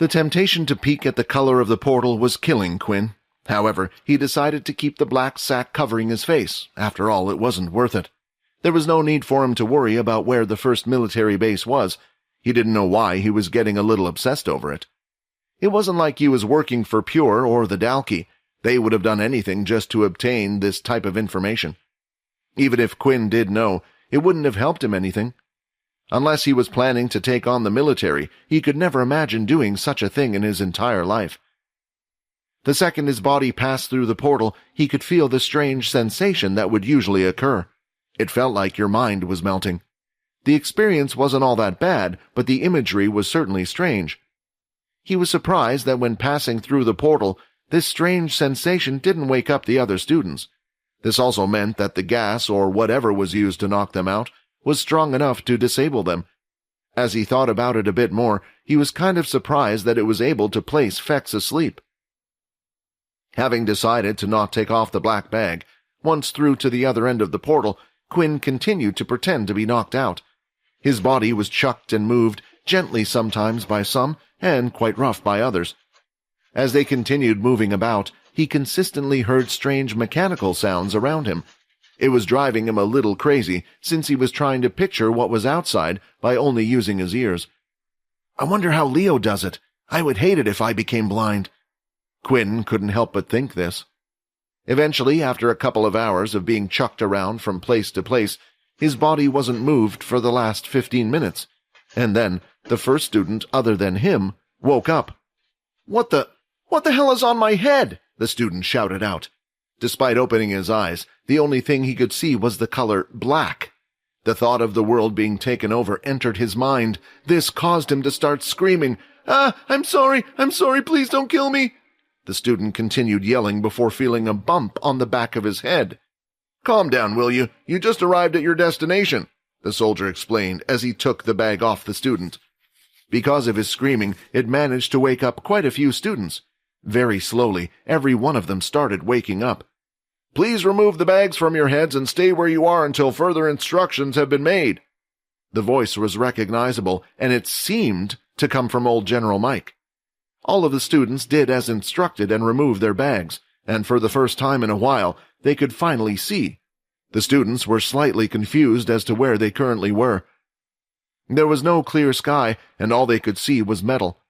The temptation to peek at the color of the portal was killing Quinn. However, he decided to keep the black sack covering his face. After all, it wasn't worth it. There was no need for him to worry about where the first military base was. He didn't know why he was getting a little obsessed over it. It wasn't like he was working for Pure or the Dalki. They would have done anything just to obtain this type of information. Even if Quinn did know, it wouldn't have helped him anything. Unless he was planning to take on the military, he could never imagine doing such a thing in his entire life. The second his body passed through the portal, he could feel the strange sensation that would usually occur. It felt like your mind was melting. The experience wasn't all that bad, but the imagery was certainly strange. He was surprised that when passing through the portal, this strange sensation didn't wake up the other students. This also meant that the gas, or whatever was used to knock them out, was strong enough to disable them. As he thought about it a bit more, he was kind of surprised that it was able to place Fex asleep. Having decided to not take off the black bag, once through to the other end of the portal, Quinn continued to pretend to be knocked out. His body was chucked and moved, gently sometimes by some, and quite rough by others. As they continued moving about, he consistently heard strange mechanical sounds around him. It was driving him a little crazy, since he was trying to picture what was outside by only using his ears. "I wonder how Leo does it. I would hate it if I became blind." Quinn couldn't help but think this. Eventually, after a couple of hours of being chucked around from place to place, his body wasn't moved for the last 15 minutes. And then, the first student other than him woke up. What the hell is on my head?" the student shouted out. Despite opening his eyes, the only thing he could see was the color black. The thought of the world being taken over entered his mind. This caused him to start screaming, "Ah, I'm sorry, please don't kill me." The student continued yelling before feeling a bump on the back of his head. "Calm down, will you? You just arrived at your destination," the soldier explained as he took the bag off the student. Because of his screaming, it managed to wake up quite a few students. Very slowly, every one of them started waking up. "Please remove the bags from your heads and stay where you are until further instructions have been made." The voice was recognizable, and it seemed to come from old General Mike. All of the students did as instructed and removed their bags, and for the first time in a while, they could finally see. The students were slightly confused as to where they currently were. There was no clear sky, and all they could see was metal.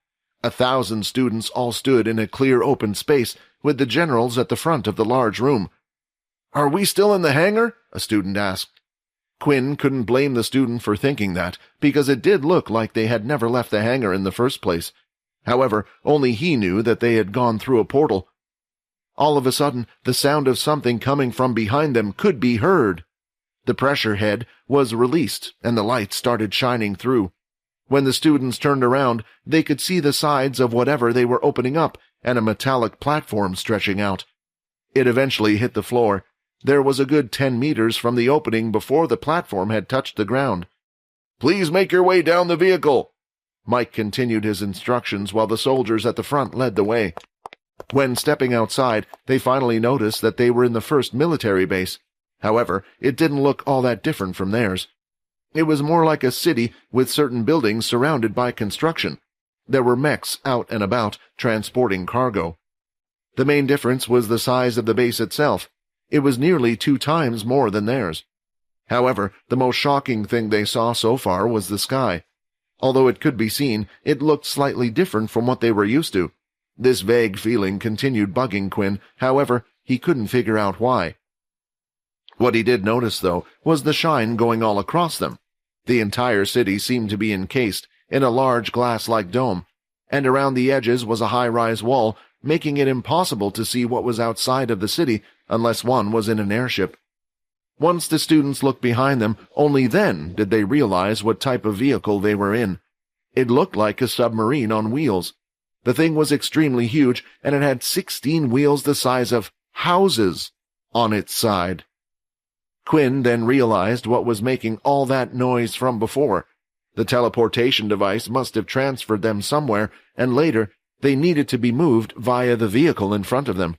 1,000 students all stood in a clear open space, with the generals at the front of the large room. "Are we still in the hangar?" a student asked. Quinn couldn't blame the student for thinking that, because it did look like they had never left the hangar in the first place. However, only he knew that they had gone through a portal. All of a sudden, the sound of something coming from behind them could be heard. The pressure head was released, and the light started shining through. When the students turned around, they could see the sides of whatever they were opening up and a metallic platform stretching out. It eventually hit the floor. There was a good 10 meters from the opening before the platform had touched the ground. "Please make your way down the vehicle." Mike continued his instructions while the soldiers at the front led the way. When stepping outside, they finally noticed that they were in the first military base. However, it didn't look all that different from theirs. It was more like a city with certain buildings surrounded by construction. There were mechs out and about, transporting cargo. The main difference was the size of the base itself. It was nearly 2 times more than theirs. However, the most shocking thing they saw so far was the sky. Although it could be seen, it looked slightly different from what they were used to. This vague feeling continued bugging Quinn, however, he couldn't figure out why. What he did notice, though, was the shine going all across them. The entire city seemed to be encased in a large glass-like dome, and around the edges was a high-rise wall, making it impossible to see what was outside of the city unless one was in an airship. Once the students looked behind them, only then did they realize what type of vehicle they were in. It looked like a submarine on wheels. The thing was extremely huge, and it had 16 wheels the size of houses on its side. Quinn then realized what was making all that noise from before. The teleportation device must have transferred them somewhere, and later they needed to be moved via the vehicle in front of them.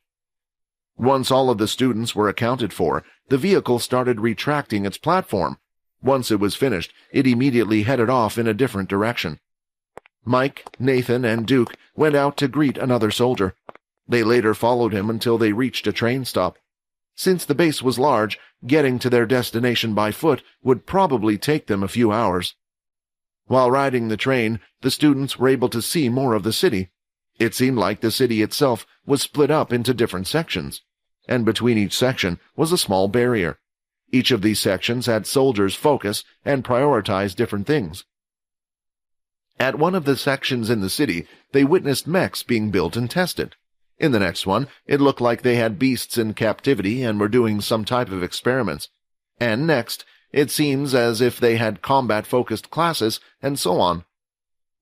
Once all of the students were accounted for, the vehicle started retracting its platform. Once it was finished, it immediately headed off in a different direction. Mike, Nathan, and Duke went out to greet another soldier. They later followed him until they reached a train stop. Since the base was large, getting to their destination by foot would probably take them a few hours. While riding the train, the students were able to see more of the city. It seemed like the city itself was split up into different sections, and between each section was a small barrier. Each of these sections had soldiers focus and prioritize different things. At one of the sections in the city, they witnessed mechs being built and tested. In the next one, it looked like they had beasts in captivity and were doing some type of experiments. And next, it seems as if they had combat-focused classes, and so on.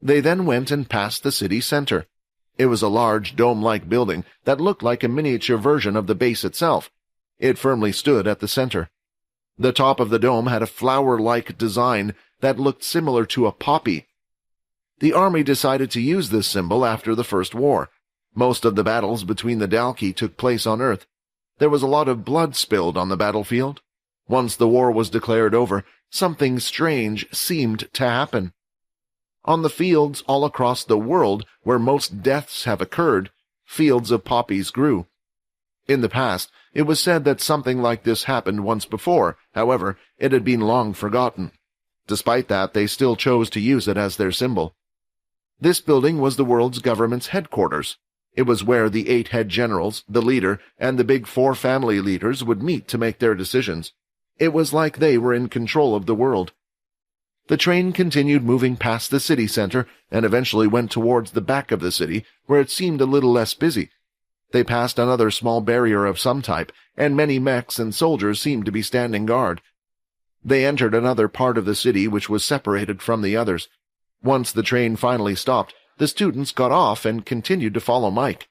They then went and passed the city center. It was a large dome-like building that looked like a miniature version of the base itself. It firmly stood at the center. The top of the dome had a flower-like design that looked similar to a poppy. The army decided to use this symbol after the First War. Most of the battles between the Dalki took place on Earth. There was a lot of blood spilled on the battlefield. Once the war was declared over, something strange seemed to happen. On the fields all across the world where most deaths have occurred, fields of poppies grew. In the past, it was said that something like this happened once before. However, it had been long forgotten. Despite that, they still chose to use it as their symbol. This building was the world's government's headquarters. It was where the 8 head generals, the leader, and the big 4 family leaders would meet to make their decisions. It was like they were in control of the world. The train continued moving past the city center and eventually went towards the back of the city, where it seemed a little less busy. They passed another small barrier of some type, and many mechs and soldiers seemed to be standing guard. They entered another part of the city which was separated from the others. Once the train finally stopped, the students got off and continued to follow Mike.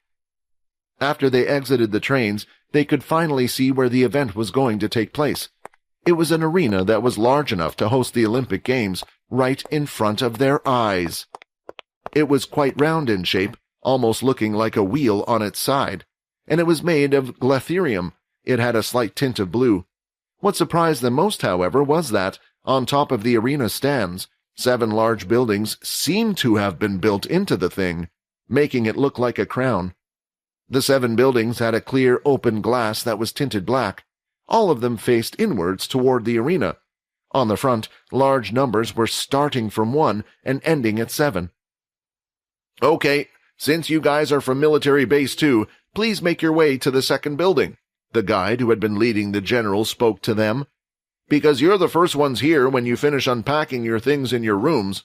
After they exited the trains, they could finally see where the event was going to take place. It was an arena that was large enough to host the Olympic Games right in front of their eyes. It was quite round in shape, almost looking like a wheel on its side, and it was made of glatherium. It had a slight tint of blue. What surprised them most, however, was that, on top of the arena stands, 7 large buildings seemed to have been built into the thing, making it look like a crown. The 7 buildings had a clear, open glass that was tinted black. All of them faced inwards toward the arena. On the front, large numbers were starting from 1 and ending at 7. "Okay, since you guys are from Military Base 2, please make your way to the second building," the guide who had been leading the generals spoke to them. "Because you're the first ones here when you finish unpacking your things in your rooms.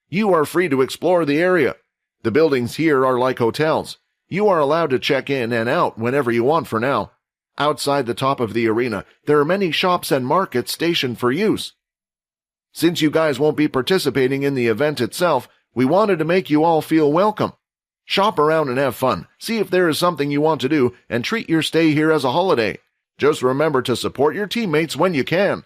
You are free to explore the area. The buildings here are like hotels. You are allowed to check in and out whenever you want for now. Outside the top of the arena, there are many shops and markets stationed for use. Since you guys won't be participating in the event itself, we wanted to make you all feel welcome. Shop around and have fun. See if there is something you want to do, and treat your stay here as a holiday. Just remember to support your teammates when you can."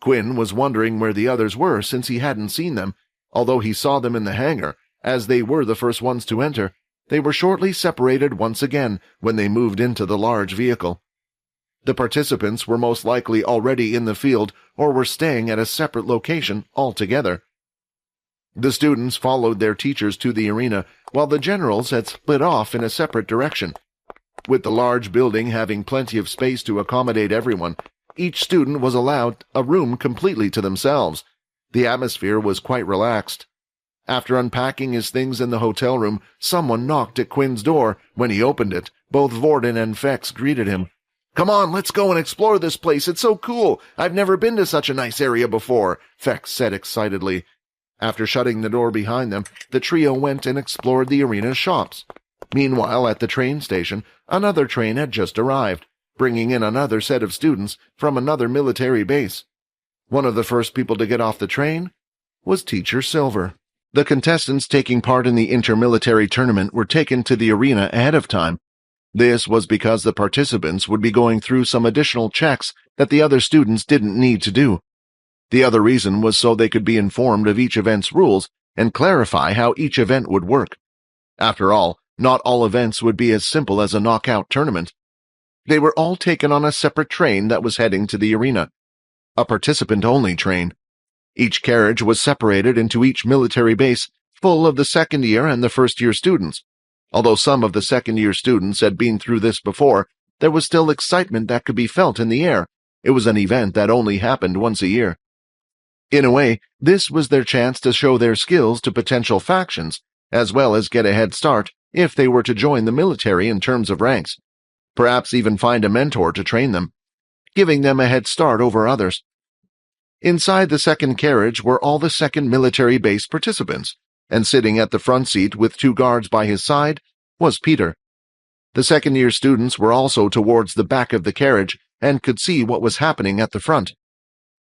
Quinn was wondering where the others were since he hadn't seen them. Although he saw them in the hangar, as they were the first ones to enter, they were shortly separated once again when they moved into the large vehicle. The participants were most likely already in the field or were staying at a separate location altogether. The students followed their teachers to the arena, while the generals had split off in a separate direction. With the large building having plenty of space to accommodate everyone, each student was allowed a room completely to themselves. The atmosphere was quite relaxed. After unpacking his things in the hotel room, someone knocked at Quinn's door. When he opened it, both Vorden and Fex greeted him. "Come on, let's go and explore this place. It's so cool. I've never been to such a nice area before," Fex said excitedly. After shutting the door behind them, the trio went and explored the arena's shops. Meanwhile, at the train station, another train had just arrived, bringing in another set of students from another military base. One of the first people to get off the train was Teacher Silver. The contestants taking part in the intermilitary tournament were taken to the arena ahead of time. This was because the participants would be going through some additional checks that the other students didn't need to do. The other reason was so they could be informed of each event's rules and clarify how each event would work. After all, not all events would be as simple as a knockout tournament. They were all taken on a separate train that was heading to the arena, a participant-only train. Each carriage was separated into each military base full of the second-year and the first-year students. Although some of the second-year students had been through this before, there was still excitement that could be felt in the air. It was an event that only happened once a year. In a way, this was their chance to show their skills to potential factions, as well as get a head start if they were to join the military in terms of ranks. Perhaps even find a mentor to train them, giving them a head start over others. Inside the second carriage were all the second military base participants, and sitting at the front seat with 2 guards by his side was Peter. The second-year students were also towards the back of the carriage and could see what was happening at the front.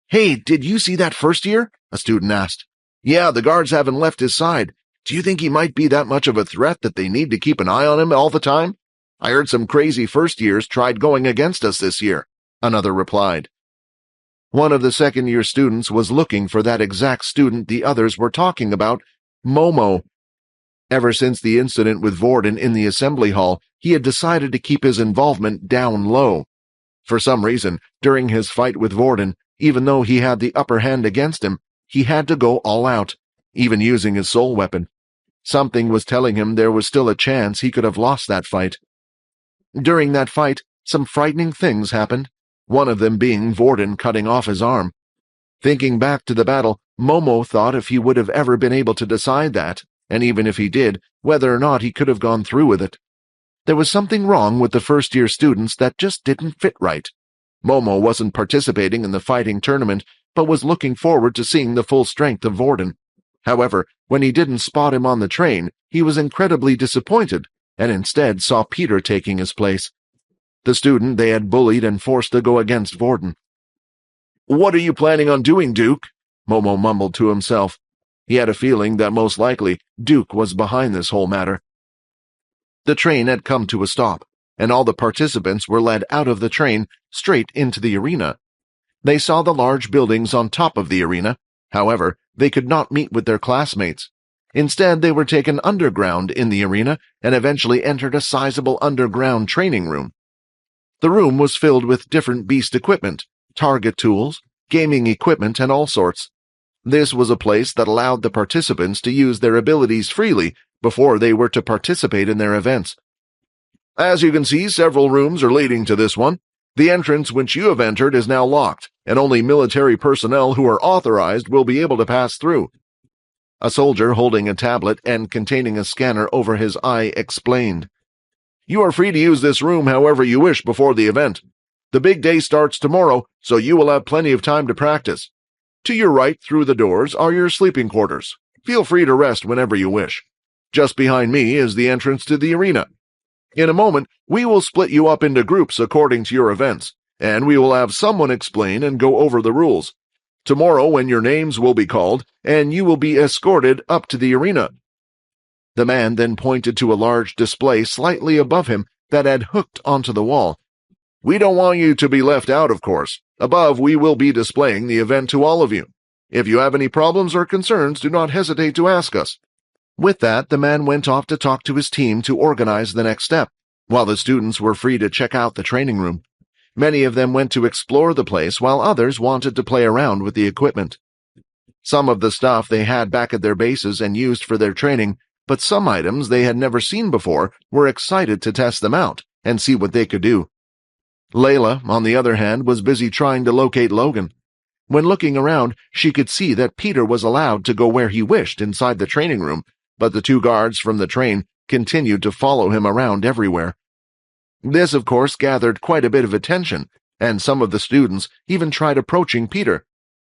"Hey, did you see that first year?" a student asked. "Yeah, the guards haven't left his side. Do you think he might be that much of a threat that they need to keep an eye on him all the time? I heard some crazy first years tried going against us this year," another replied. One of the second-year students was looking for that exact student the others were talking about, Momo. Ever since the incident with Vorden in the assembly hall, he had decided to keep his involvement down low. For some reason, during his fight with Vorden, even though he had the upper hand against him, he had to go all out, even using his soul weapon. Something was telling him there was still a chance he could have lost that fight. During that fight, some frightening things happened, one of them being Vorden cutting off his arm. Thinking back to the battle, Momo thought if he would have ever been able to decide that, and even if he did, whether or not he could have gone through with it. There was something wrong with the first-year students that just didn't fit right. Momo wasn't participating in the fighting tournament, but was looking forward to seeing the full strength of Vorden. However, when he didn't spot him on the train, he was incredibly disappointed, and instead saw Peter taking his place, the student they had bullied and forced to go against Vorden. "What are you planning on doing, Duke?" Momo mumbled to himself. He had a feeling that most likely Duke was behind this whole matter. The train had come to a stop, and all the participants were led out of the train straight into the arena. They saw the large buildings on top of the arena. However, they could not meet with their classmates. Instead, they were taken underground in the arena and eventually entered a sizable underground training room. The room was filled with different beast equipment, target tools, gaming equipment, and all sorts. This was a place that allowed the participants to use their abilities freely before they were to participate in their events. As you can see, several rooms are leading to this one. The entrance which you have entered is now locked, and only military personnel who are authorized will be able to pass through. A soldier holding a tablet and containing a scanner over his eye explained. You are free to use this room however you wish before the event. The big day starts tomorrow, so you will have plenty of time to practice. To your right through the doors are your sleeping quarters. Feel free to rest whenever you wish. Just behind me is the entrance to the arena. In a moment, we will split you up into groups according to your events, and we will have someone explain and go over the rules. Tomorrow, when your names will be called, and you will be escorted up to the arena. The man then pointed to a large display slightly above him that had hooked onto the wall. We don't want you to be left out, of course. Above, we will be displaying the event to all of you. If you have any problems or concerns, do not hesitate to ask us. With that, the man went off to talk to his team to organize the next step, while the students were free to check out the training room. Many of them went to explore the place, while others wanted to play around with the equipment. Some of the stuff they had back at their bases and used for their training, but some items they had never seen before were excited to test them out and see what they could do. Layla, on the other hand, was busy trying to locate Logan. When looking around, she could see that Peter was allowed to go where he wished inside the training room, but the 2 guards from the train continued to follow him around everywhere. This, of course, gathered quite a bit of attention, and some of the students even tried approaching Peter.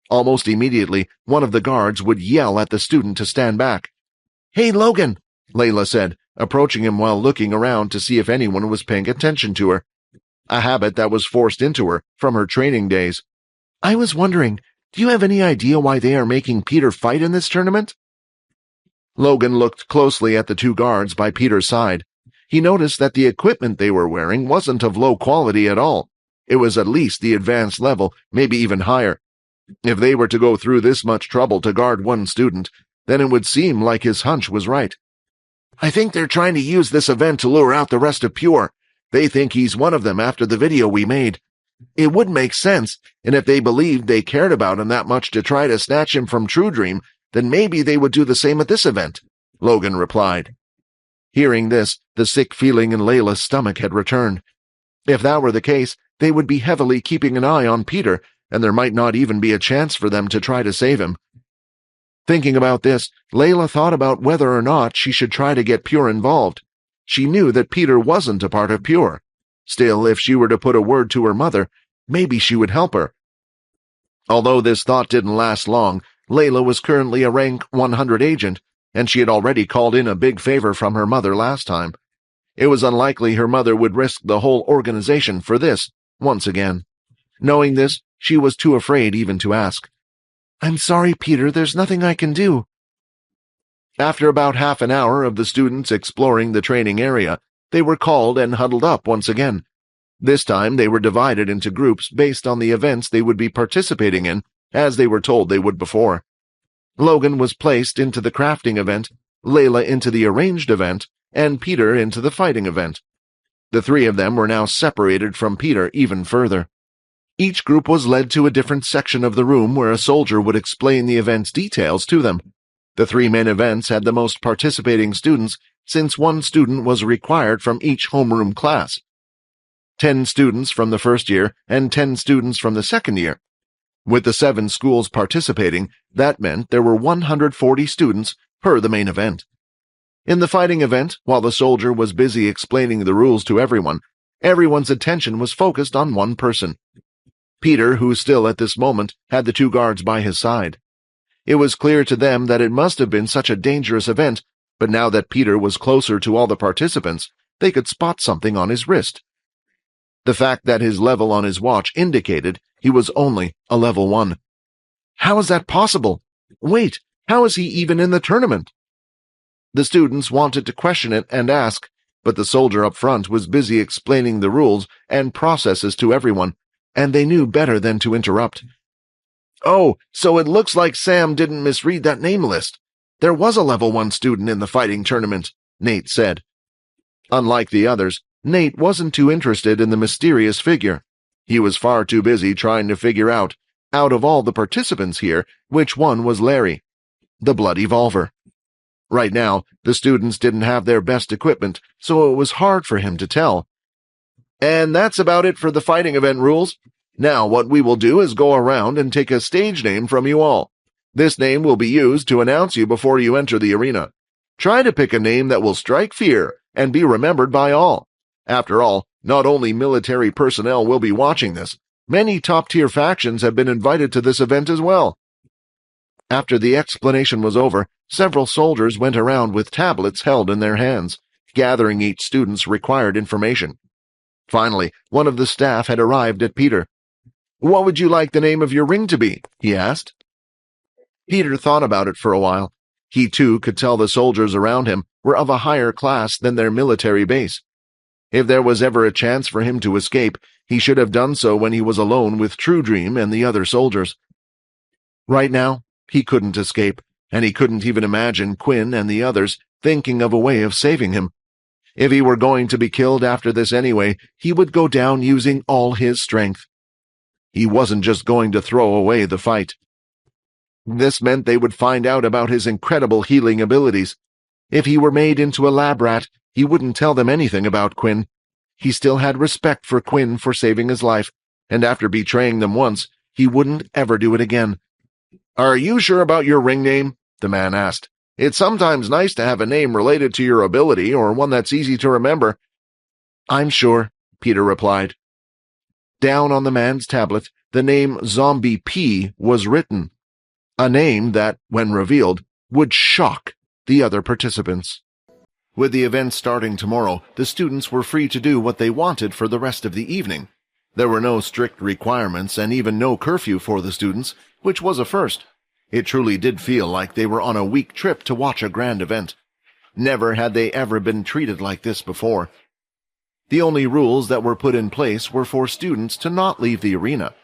Almost immediately, one of the guards would yell at the student to stand back. "Hey, Logan," Layla said, approaching him while looking around to see if anyone was paying attention to her, a habit that was forced into her from her training days. "I was wondering, do you have any idea why they are making Peter fight in this tournament?" Logan looked closely at the 2 guards by Peter's side. He noticed that the equipment they were wearing wasn't of low quality at all. It was at least the advanced level, maybe even higher. If they were to go through this much trouble to guard one student, then it would seem like his hunch was right. "I think they're trying to use this event to lure out the rest of Pure. They think he's one of them after the video we made. It would make sense, and if they believed they cared about him that much to try to snatch him from True Dream, then maybe they would do the same at this event," Logan replied. Hearing this, the sick feeling in Layla's stomach had returned. If that were the case, they would be heavily keeping an eye on Peter, and there might not even be a chance for them to try to save him. Thinking about this, Layla thought about whether or not she should try to get Pure involved. She knew that Peter wasn't a part of Pure. Still, if she were to put a word to her mother, maybe she would help her. Although this thought didn't last long, Layla was currently a rank 100 agent, and she had already called in a big favor from her mother last time. It was unlikely her mother would risk the whole organization for this, once again. Knowing this, she was too afraid even to ask. "I'm sorry, Peter, there's nothing I can do." After about half an hour of the students exploring the training area, they were called and huddled up once again. This time they were divided into groups based on the events they would be participating in, as they were told they would before. Logan was placed into the crafting event, Layla into the arranged event, and Peter into the fighting event. The three of them were now separated from Peter even further. Each group was led to a different section of the room where a soldier would explain the event's details to them. The three main events had the most participating students, since one student was required from each homeroom class. 10 students from the first year and 10 students from the second year. With the 7 schools participating, that meant there were 140 students per the main event. In the fighting event, while the soldier was busy explaining the rules to everyone, everyone's attention was focused on one person. Peter, who still at this moment had the 2 guards by his side. It was clear to them that it must have been such a dangerous event, but now that Peter was closer to all the participants, they could spot something on his wrist. The fact that his level on his watch indicated he was only a level 1. How is that possible? Wait, how is he even in the tournament? The students wanted to question it and ask, but the soldier up front was busy explaining the rules and processes to everyone, and they knew better than to interrupt. "Oh, so it looks like Sam didn't misread that name list. There was a level 1 student in the fighting tournament," Nate said. Unlike the others, Nate wasn't too interested in the mysterious figure. He was far too busy trying to figure out of all the participants here, which one was Larry, the Blood Evolver. Right now, the students didn't have their best equipment, so it was hard for him to tell. "And that's about it for the fighting event rules. Now what we will do is go around and take a stage name from you all. This name will be used to announce you before you enter the arena. Try to pick a name that will strike fear and be remembered by all. After all, not only military personnel will be watching this, many top-tier factions have been invited to this event as well." After the explanation was over, several soldiers went around with tablets held in their hands, gathering each student's required information. Finally, one of the staff had arrived at Peter. "What would you like the name of your ring to be?" he asked. Peter thought about it for a while. He too could tell the soldiers around him were of a higher class than their military base. If there was ever a chance for him to escape, he should have done so when he was alone with True Dream and the other soldiers. Right now, he couldn't escape, and he couldn't even imagine Quinn and the others thinking of a way of saving him. If he were going to be killed after this anyway, he would go down using all his strength. He wasn't just going to throw away the fight. This meant they would find out about his incredible healing abilities. If he were made into a lab rat, he wouldn't tell them anything about Quinn. He still had respect for Quinn for saving his life, and after betraying them once, he wouldn't ever do it again. "Are you sure about your ring name?" the man asked. "It's sometimes nice to have a name related to your ability or one that's easy to remember." "I'm sure," Peter replied. Down on the man's tablet, the name Zombie P was written, a name that, when revealed, would shock the other participants. With the event starting tomorrow, the students were free to do what they wanted for the rest of the evening. There were no strict requirements and even no curfew for the students, which was a first. It truly did feel like they were on a week trip to watch a grand event. Never had they ever been treated like this before. The only rules that were put in place were for students to not leave the arena.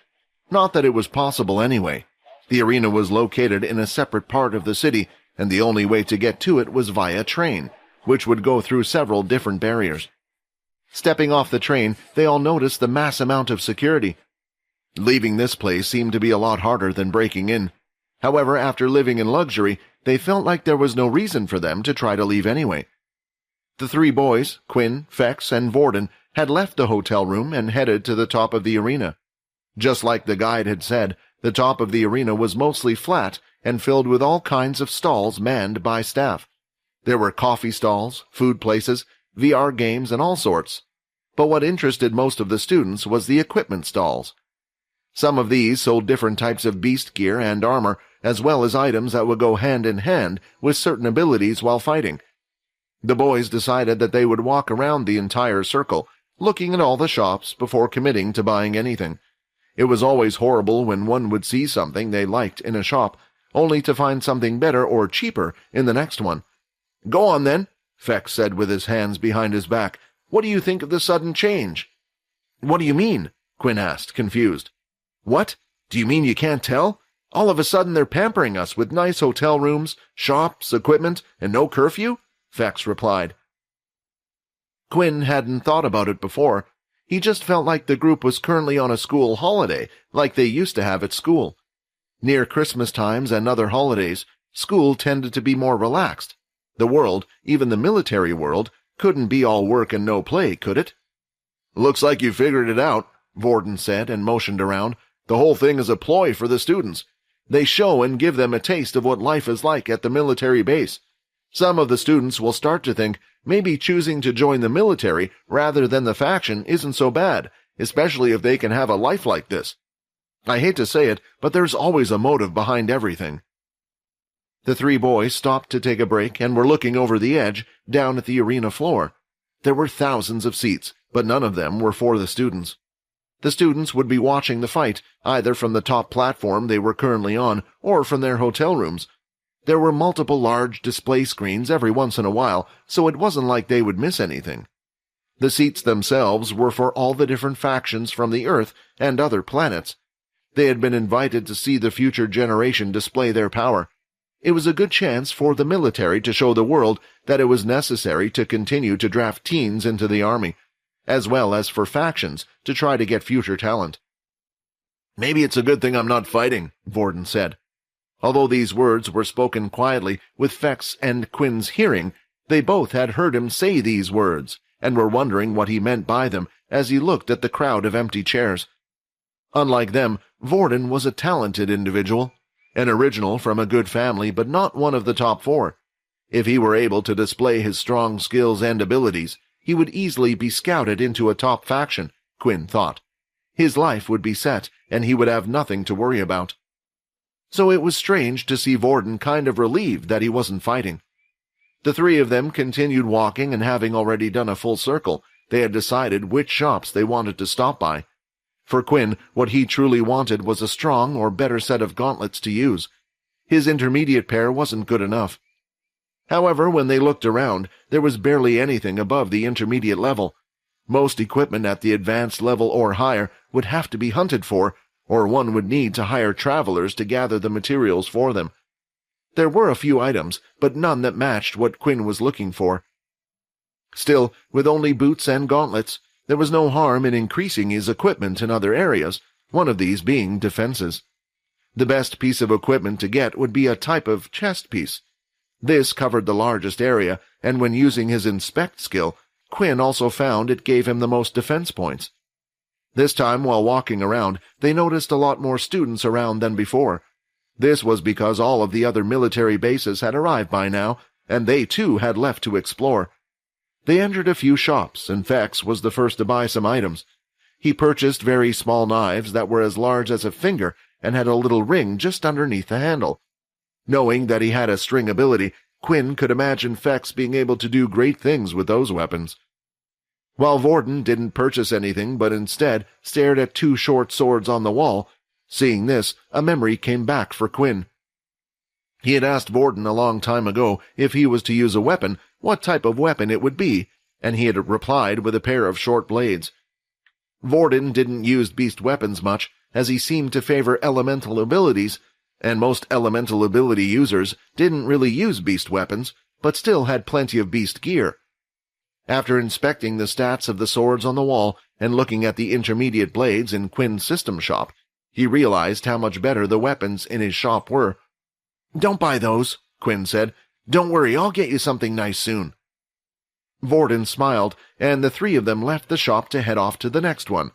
Not that it was possible anyway. The arena was located in a separate part of the city, and the only way to get to it was via train, which would go through several different barriers. Stepping off the train, they all noticed the mass amount of security. Leaving this place seemed to be a lot harder than breaking in. However, after living in luxury, they felt like there was no reason for them to try to leave anyway. The three boys, Quinn, Fex, and Vorden, had left the hotel room and headed to the top of the arena. Just like the guide had said, the top of the arena was mostly flat and filled with all kinds of stalls manned by staff. There were coffee stalls, food places, VR games, and all sorts. But what interested most of the students was the equipment stalls. Some of these sold different types of beast gear and armor, as well as items that would go hand in hand with certain abilities while fighting. The boys decided that they would walk around the entire circle, looking at all the shops before committing to buying anything. It was always horrible when one would see something they liked in a shop, only to find something better or cheaper in the next one. "Go on, then," Fex said with his hands behind his back. "What do you think of the sudden change?" "What do you mean?" Quinn asked, confused. "What? Do you mean you can't tell? All of a sudden they're pampering us with nice hotel rooms, shops, equipment, and no curfew?" Fex replied. Quinn hadn't thought about it before. He just felt like the group was currently on a school holiday, like they used to have at school. Near Christmas times and other holidays, school tended to be more relaxed. The world, even the military world, couldn't be all work and no play, could it? "Looks like you figured it out," Vorden said and motioned around. "The whole thing is a ploy for the students. They show and give them a taste of what life is like at the military base. Some of the students will start to think maybe choosing to join the military rather than the faction isn't so bad, especially if they can have a life like this. I hate to say it, but there's always a motive behind everything." The three boys stopped to take a break and were looking over the edge, down at the arena floor. There were thousands of seats, but none of them were for the students. The students would be watching the fight, either from the top platform they were currently on or from their hotel rooms. There were multiple large display screens every once in a while, so it wasn't like they would miss anything. The seats themselves were for all the different factions from the Earth and other planets. They had been invited to see the future generation display their power. It was a good chance for the military to show the world that it was necessary to continue to draft teens into the army, as well as for factions to try to get future talent. "Maybe it's a good thing I'm not fighting," Vorden said. Although these words were spoken quietly with Fex and Quinn's hearing, they both had heard him say these words, and were wondering what he meant by them as he looked at the crowd of empty chairs. Unlike them, Vorden was a talented individual, an original from a good family, but not one of the top four. If he were able to display his strong skills and abilities, he would easily be scouted into a top faction, Quinn thought. His life would be set, and he would have nothing to worry about. So it was strange to see Vorden kind of relieved that he wasn't fighting. The three of them continued walking, and having already done a full circle, they had decided which shops they wanted to stop by. For Quinn, what he truly wanted was a strong or better set of gauntlets to use. His intermediate pair wasn't good enough. However, when they looked around, there was barely anything above the intermediate level. Most equipment at the advanced level or higher would have to be hunted for, or one would need to hire travelers to gather the materials for them. There were a few items, but none that matched what Quinn was looking for. Still, with only boots and gauntlets, there was no harm in increasing his equipment in other areas, one of these being defenses. The best piece of equipment to get would be a type of chest piece. This covered the largest area, and when using his inspect skill, Quinn also found it gave him the most defense points. This time, while walking around, they noticed a lot more students around than before. This was because all of the other military bases had arrived by now, and they too had left to explore. They entered a few shops, and Fex was the first to buy some items. He purchased very small knives that were as large as a finger and had a little ring just underneath the handle. Knowing that he had a string ability, Quinn could imagine Fex being able to do great things with those weapons. While Vorden didn't purchase anything but instead stared at two short swords on the wall, seeing this, a memory came back for Quinn. He had asked Vorden a long time ago if he was to use a weapon, what type of weapon it would be, and he had replied with a pair of short blades. Vorden didn't use beast weapons much, as he seemed to favor elemental abilities, and most elemental ability users didn't really use beast weapons, but still had plenty of beast gear. After inspecting the stats of the swords on the wall and looking at the intermediate blades in Quinn's system shop, he realized how much better the weapons in his shop were. "Don't buy those," Quinn said. "Don't worry, I'll get you something nice soon." Vorden smiled, and the three of them left the shop to head off to the next one.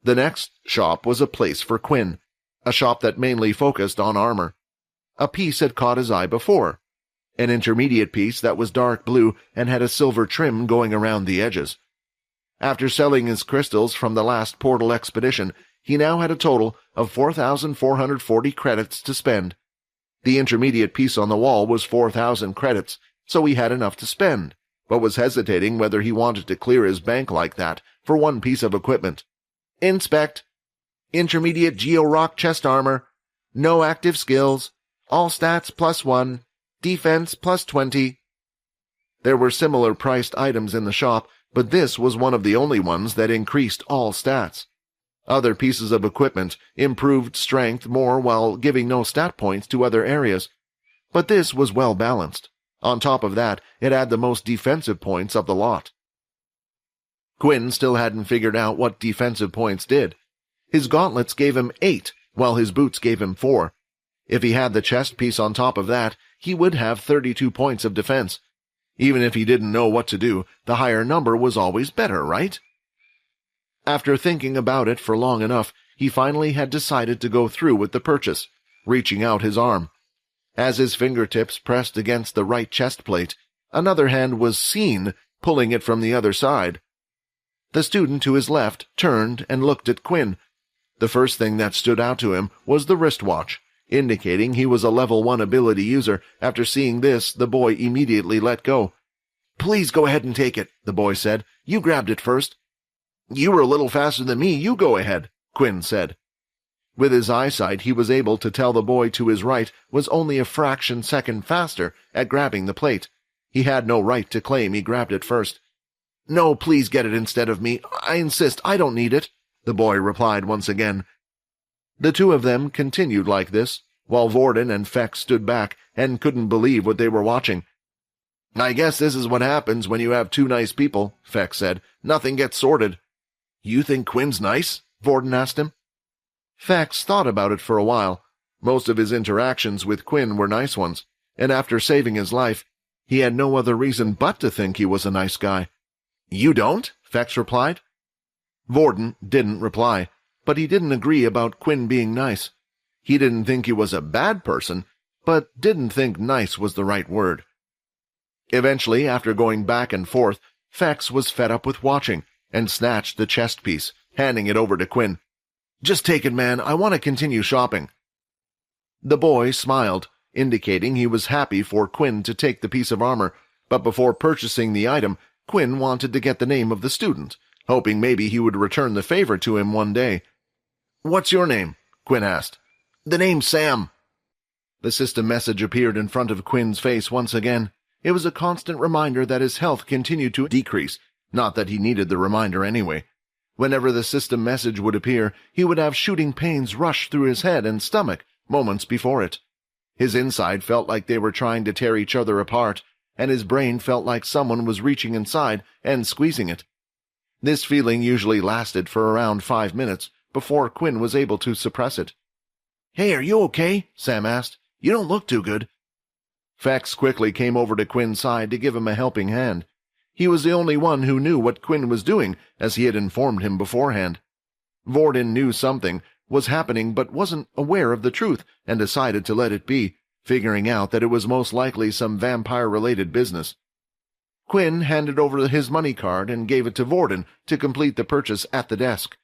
The next shop was a place for Quinn, a shop that mainly focused on armor. A piece had caught his eye before, an intermediate piece that was dark blue and had a silver trim going around the edges. After selling his crystals from the last portal expedition, he now had a total of 4,440 credits to spend. The intermediate piece on the wall was 4,000 credits, so he had enough to spend, but was hesitating whether he wanted to clear his bank like that for one piece of equipment. "Inspect. Intermediate Geo-Rock chest armor. No active skills. All stats +1. Defense +20. There were similar priced items in the shop, but this was one of the only ones that increased all stats. Other pieces of equipment improved strength more while giving no stat points to other areas, but this was well balanced. On top of that, it had the most defensive points of the lot. Quinn still hadn't figured out what defensive points did. His gauntlets gave him 8, while his boots gave him 4. If he had the chest piece on top of that, he would have 32 points of defense. Even if he didn't know what to do, the higher number was always better, right? After thinking about it for long enough, he finally had decided to go through with the purchase, reaching out his arm. As his fingertips pressed against the right chest plate, another hand was seen pulling it from the other side. The student to his left turned and looked at Quinn. The first thing that stood out to him was the wristwatch, indicating he was a level 1 ability user. After seeing this, the boy immediately let go. "Please go ahead and take it," the boy said. "You grabbed it first." "You were a little faster than me. You go ahead," Quinn said. With his eyesight, he was able to tell the boy to his right was only a fraction second faster at grabbing the plate. He had no right to claim he grabbed it first. "No, please get it instead of me. I insist, I don't need it," the boy replied once again. The two of them continued like this, while Vorden and Fex stood back and couldn't believe what they were watching. "I guess this is what happens when you have two nice people," Fex said. "Nothing gets sorted." "You think Quinn's nice?" Vorden asked him. Fex thought about it for a while. Most of his interactions with Quinn were nice ones, and after saving his life, he had no other reason but to think he was a nice guy. "You don't?" Fex replied. Vorden didn't reply, but he didn't agree about Quinn being nice. He didn't think he was a bad person, but didn't think nice was the right word. Eventually, after going back and forth, Fex was fed up with watching, and snatched the chest piece, handing it over to Quinn. "Just take it, man. I want to continue shopping." The boy smiled, indicating he was happy for Quinn to take the piece of armor, but before purchasing the item, Quinn wanted to get the name of the student, hoping maybe he would return the favor to him one day. "What's your name?" Quinn asked. "The name's Sam." The system message appeared in front of Quinn's face once again. It was a constant reminder that his health continued to decrease, not that he needed the reminder anyway. Whenever the system message would appear, he would have shooting pains rush through his head and stomach moments before it. His inside felt like they were trying to tear each other apart, and his brain felt like someone was reaching inside and squeezing it. This feeling usually lasted for around 5 minutes before Quinn was able to suppress it. "Hey, are you okay?" Sam asked. "You don't look too good." Fex quickly came over to Quinn's side to give him a helping hand. He was the only one who knew what Quinn was doing, as he had informed him beforehand. Vorden knew something was happening but wasn't aware of the truth, and decided to let it be, figuring out that it was most likely some vampire-related business. Quinn handed over his money card and gave it to Vorden to complete the purchase at the desk.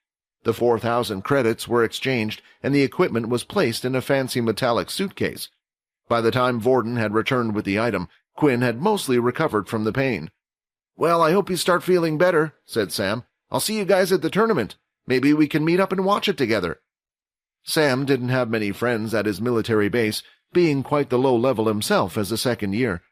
The 4,000 credits were exchanged, and the equipment was placed in a fancy metallic suitcase. By the time Vorden had returned with the item, Quinn had mostly recovered from the pain. "Well, I hope you start feeling better," said Sam. "I'll see you guys at the tournament. Maybe we can meet up and watch it together." Sam didn't have many friends at his military base, being quite the low level himself as a second year.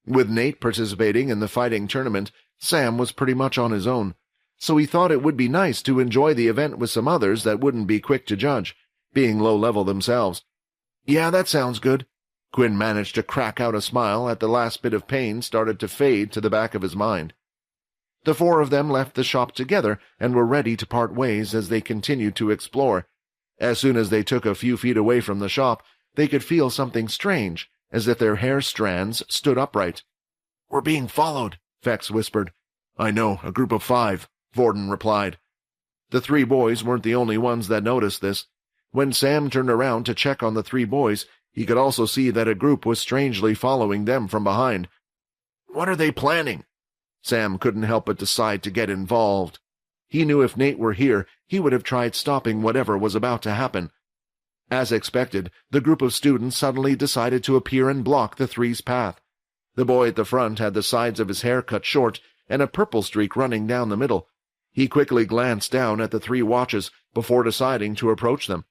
With Nate participating in the fighting tournament, Sam was pretty much on his own, so he thought it would be nice to enjoy the event with some others that wouldn't be quick to judge, being low level themselves. "Yeah, that sounds good." Quinn managed to crack out a smile at the last bit of pain started to fade to the back of his mind. The four of them left the shop together and were ready to part ways as they continued to explore. As soon as they took a few feet away from the shop, they could feel something strange, as if their hair strands stood upright. "We're being followed," Fex whispered. "I know, a group of 5, Vorden replied. The 3 boys weren't the only ones that noticed this. When Sam turned around to check on the 3 boys, he could also see that a group was strangely following them from behind. "What are they planning?" Sam couldn't help but decide to get involved. He knew if Nate were here, he would have tried stopping whatever was about to happen. As expected, the group of students suddenly decided to appear and block the 3's path. The boy at the front had the sides of his hair cut short and a purple streak running down the middle. He quickly glanced down at the 3 watches before deciding to approach them.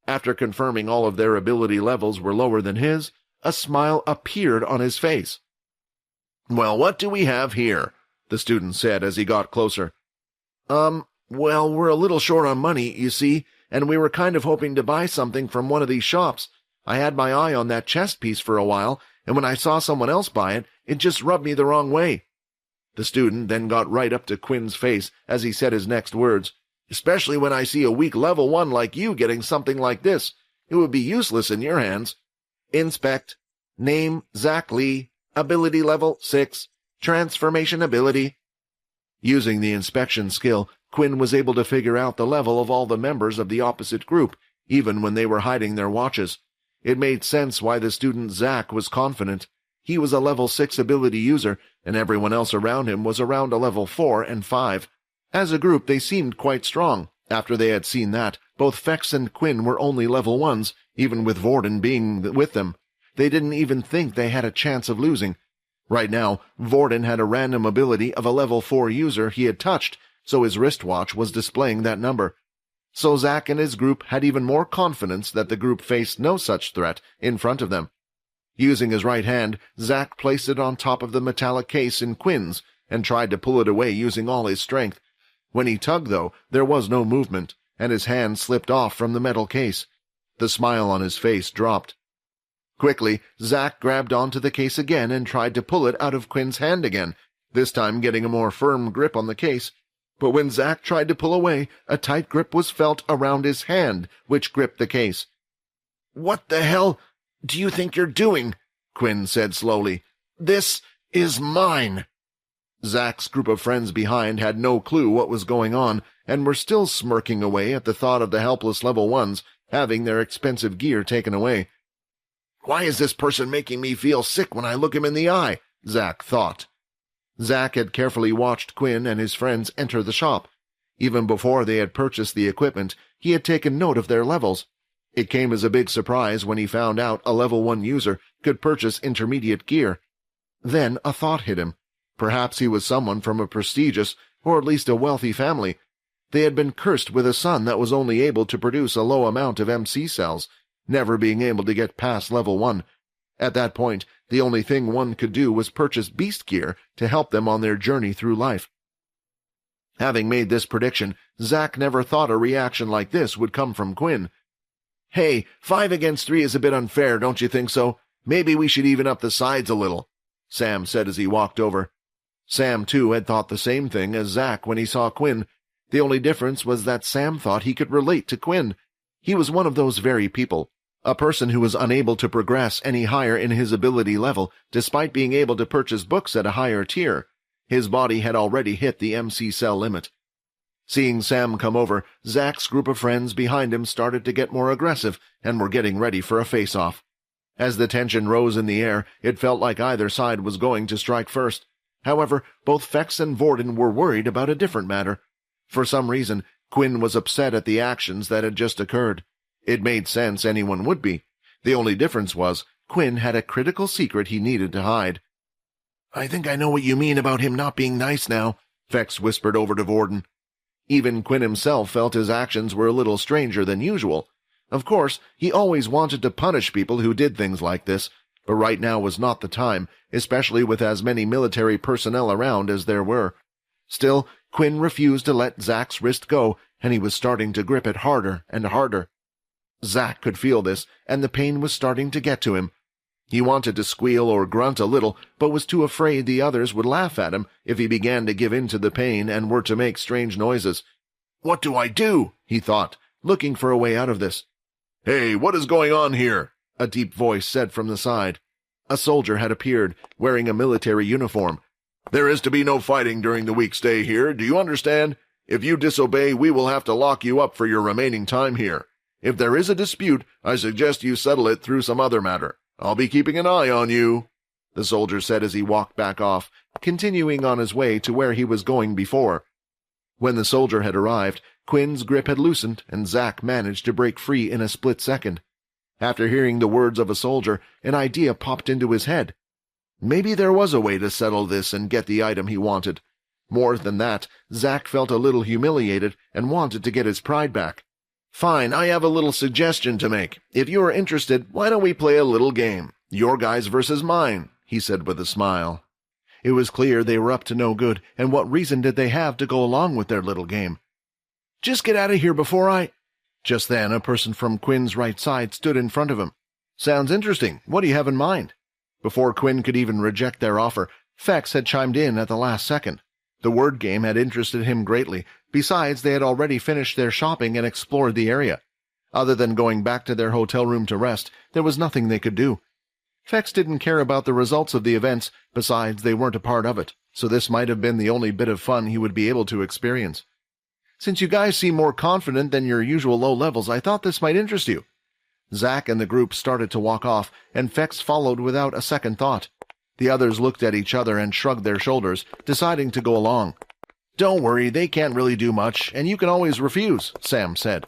After confirming all of their ability levels were lower than his, a smile appeared on his face. "Well, what do we have here?" the student said as he got closer. Well, we're a little short on money, you see, and we were kind of hoping to buy something from one of these shops. I had my eye on that chest piece for a while, and when I saw someone else buy it, it just rubbed me the wrong way." The student then got right up to Quinn's face as he said his next words. "Especially when I see a weak level 1 like you getting something like this. It would be useless in your hands. Inspect. Name, Zack Lee. Ability level 6. Transformation ability." Using the inspection skill, Quinn was able to figure out the level of all the members of the opposite group, even when they were hiding their watches. It made sense why the student Zack was confident. He was a level 6 ability user, and everyone else around him was around a level 4 and 5. As a group, they seemed quite strong. After they had seen that, both Fex and Quinn were only level 1s, even with Vorden being with them. They didn't even think they had a chance of losing. Right now, Vorden had a random ability of a level 4 user he had touched, so his wristwatch was displaying that number. So Zack and his group had even more confidence that the group faced no such threat in front of them. Using his right hand, Zack placed it on top of the metallic case in Quinn's and tried to pull it away using all his strength. When he tugged, though, there was no movement, and his hand slipped off from the metal case. The smile on his face dropped. Quickly, Zack grabbed onto the case again and tried to pull it out of Quinn's hand again, this time getting a more firm grip on the case. But when Zack tried to pull away, a tight grip was felt around his hand, which gripped the case. "What the hell do you think you're doing?" Quinn said slowly. "This is mine." Zack's group of friends behind had no clue what was going on, and were still smirking away at the thought of the helpless level 1s having their expensive gear taken away. "Why is this person making me feel sick when I look him in the eye?" Zack thought. Zack had carefully watched Quinn and his friends enter the shop. Even before they had purchased the equipment, he had taken note of their levels. It came as a big surprise when he found out a level 1 user could purchase intermediate gear. Then a thought hit him. Perhaps he was someone from a prestigious, or at least a wealthy family. They had been cursed with a son that was only able to produce a low amount of MC cells, never being able to get past level 1. At that point, the only thing one could do was purchase beast gear to help them on their journey through life. Having made this prediction, Zack never thought a reaction like this would come from Quinn. "Hey, 5 against 3 is a bit unfair, don't you think so? Maybe we should even up the sides a little," Sam said as he walked over. Sam, too, had thought the same thing as Zack when he saw Quinn. The only difference was that Sam thought he could relate to Quinn. He was one of those very people, a person who was unable to progress any higher in his ability level despite being able to purchase books at a higher tier. His body had already hit the MC cell limit. Seeing Sam come over, Zack's group of friends behind him started to get more aggressive and were getting ready for a face-off. As the tension rose in the air, it felt like either side was going to strike first. However, both Fex and Vorden were worried about a different matter. For some reason, Quinn was upset at the actions that had just occurred. It made sense anyone would be. The only difference was, Quinn had a critical secret he needed to hide. "I think I know what you mean about him not being nice now," Fex whispered over to Vorden. Even Quinn himself felt his actions were a little stranger than usual. Of course, he always wanted to punish people who did things like this, but right now was not the time, especially with as many military personnel around as there were. Still, Quinn refused to let Zack's wrist go, and he was starting to grip it harder and harder. Zack could feel this, and the pain was starting to get to him. He wanted to squeal or grunt a little, but was too afraid the others would laugh at him if he began to give in to the pain and were to make strange noises. "What do I do?" he thought, looking for a way out of this. "Hey, what is going on here?" a deep voice said from the side. A soldier had appeared, wearing a military uniform. "There is to be no fighting during the week's stay here, do you understand? If you disobey, we will have to lock you up for your remaining time here. If there is a dispute, I suggest you settle it through some other matter. I'll be keeping an eye on you," the soldier said as he walked back off, continuing on his way to where he was going before. When the soldier had arrived, Quinn's grip had loosened, and Zack managed to break free in a split second. After hearing the words of a soldier, an idea popped into his head. Maybe there was a way to settle this and get the item he wanted. More than that, Zack felt a little humiliated and wanted to get his pride back. "Fine, I have a little suggestion to make. If you are interested, why don't we play a little game? Your guys versus mine," he said with a smile. It was clear they were up to no good, and what reason did they have to go along with their little game? "Just get out of here before I—" Just then, a person from Quinn's right side stood in front of him. "Sounds interesting. What do you have in mind?" Before Quinn could even reject their offer, Fex had chimed in at the last second. The word game had interested him greatly. Besides, they had already finished their shopping and explored the area. Other than going back to their hotel room to rest, there was nothing they could do. Fex didn't care about the results of the events. Besides, they weren't a part of it, so this might have been the only bit of fun he would be able to experience. "Since you guys seem more confident than your usual low levels, I thought this might interest you." Zack and the group started to walk off, and Fex followed without a second thought. The others looked at each other and shrugged their shoulders, deciding to go along. "Don't worry, they can't really do much, and you can always refuse," Sam said.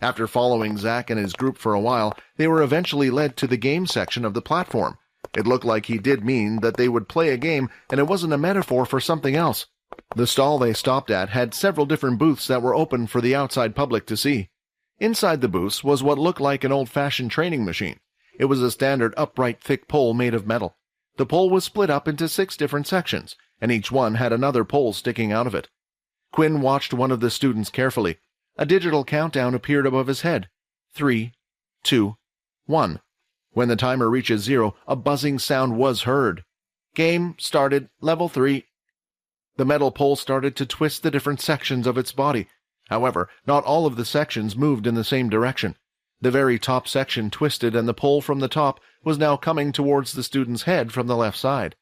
After following Zack and his group for a while, they were eventually led to the game section of the platform. It looked like he did mean that they would play a game, and it wasn't a metaphor for something else. The stall they stopped at had several different booths that were open for the outside public to see. Inside the booths was what looked like an old-fashioned training machine. It was a standard upright thick pole made of metal. The pole was split up into 6 different sections, and each one had another pole sticking out of it. Quinn watched one of the students carefully. A digital countdown appeared above his head. 3, 2, 1. When the timer reaches 0, a buzzing sound was heard. "Game started, level 3. The metal pole started to twist the different sections of its body. However, not all of the sections moved in the same direction. The very top section twisted, and the pole from the top was now coming towards the student's head from the left side.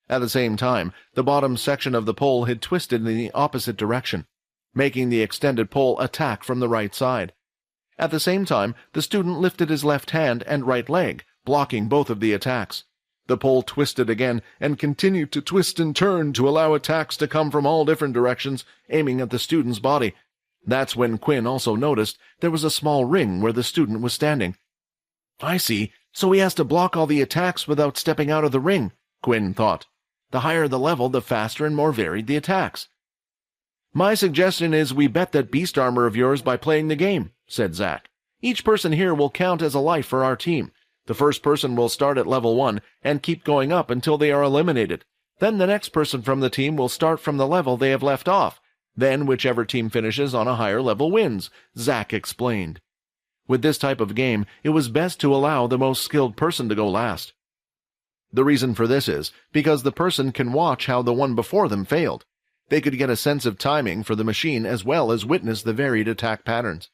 At the same time, the bottom section of the pole had twisted in the opposite direction, making the extended pole attack from the right side. At the same time, the student lifted his left hand and right leg, blocking both of the attacks. The pole twisted again and continued to twist and turn to allow attacks to come from all different directions, aiming at the student's body. That's when Quinn also noticed there was a small ring where the student was standing. "I see, so he has to block all the attacks without stepping out of the ring," Quinn thought. "The higher the level, the faster and more varied the attacks." "My suggestion is we bet that beast armor of yours by playing the game," said Zack. "Each person here will count as a life for our team. The first person will start at level 1 and keep going up until they are eliminated. Then the next person from the team will start from the level they have left off. Then whichever team finishes on a higher level wins," Zack explained. With this type of game, it was best to allow the most skilled person to go last. The reason for this is because the person can watch how the one before them failed. They could get a sense of timing for the machine as well as witness the varied attack patterns.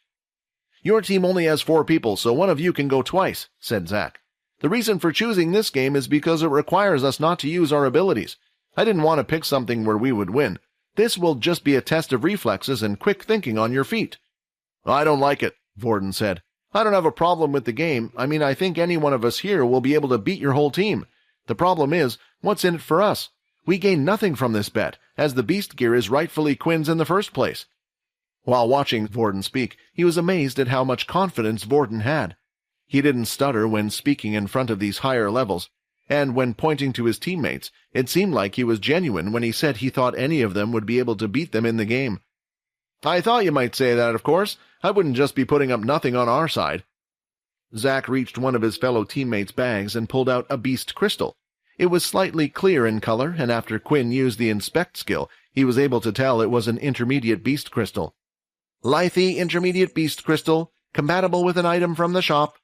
"Your team only has 4 people, so one of you can go twice," said Zack. "The reason for choosing this game is because it requires us not to use our abilities. I didn't want to pick something where we would win. This will just be a test of reflexes and quick thinking on your feet." "I don't like it," Vorden said. "I don't have a problem with the game. I think any one of us here will be able to beat your whole team. The problem is, what's in it for us? We gain nothing from this bet, as the beast gear is rightfully Quinn's in the first place." While watching Vorden speak, he was amazed at how much confidence Vorden had. He didn't stutter when speaking in front of these higher levels, and when pointing to his teammates, it seemed like he was genuine when he said he thought any of them would be able to beat them in the game. "I thought you might say that, of course. I wouldn't just be putting up nothing on our side." Zack reached one of his fellow teammates' bags and pulled out a beast crystal. It was slightly clear in color, and after Quinn used the inspect skill, he was able to tell it was an intermediate beast crystal. "Lithy intermediate beast crystal, compatible with an item from the shop."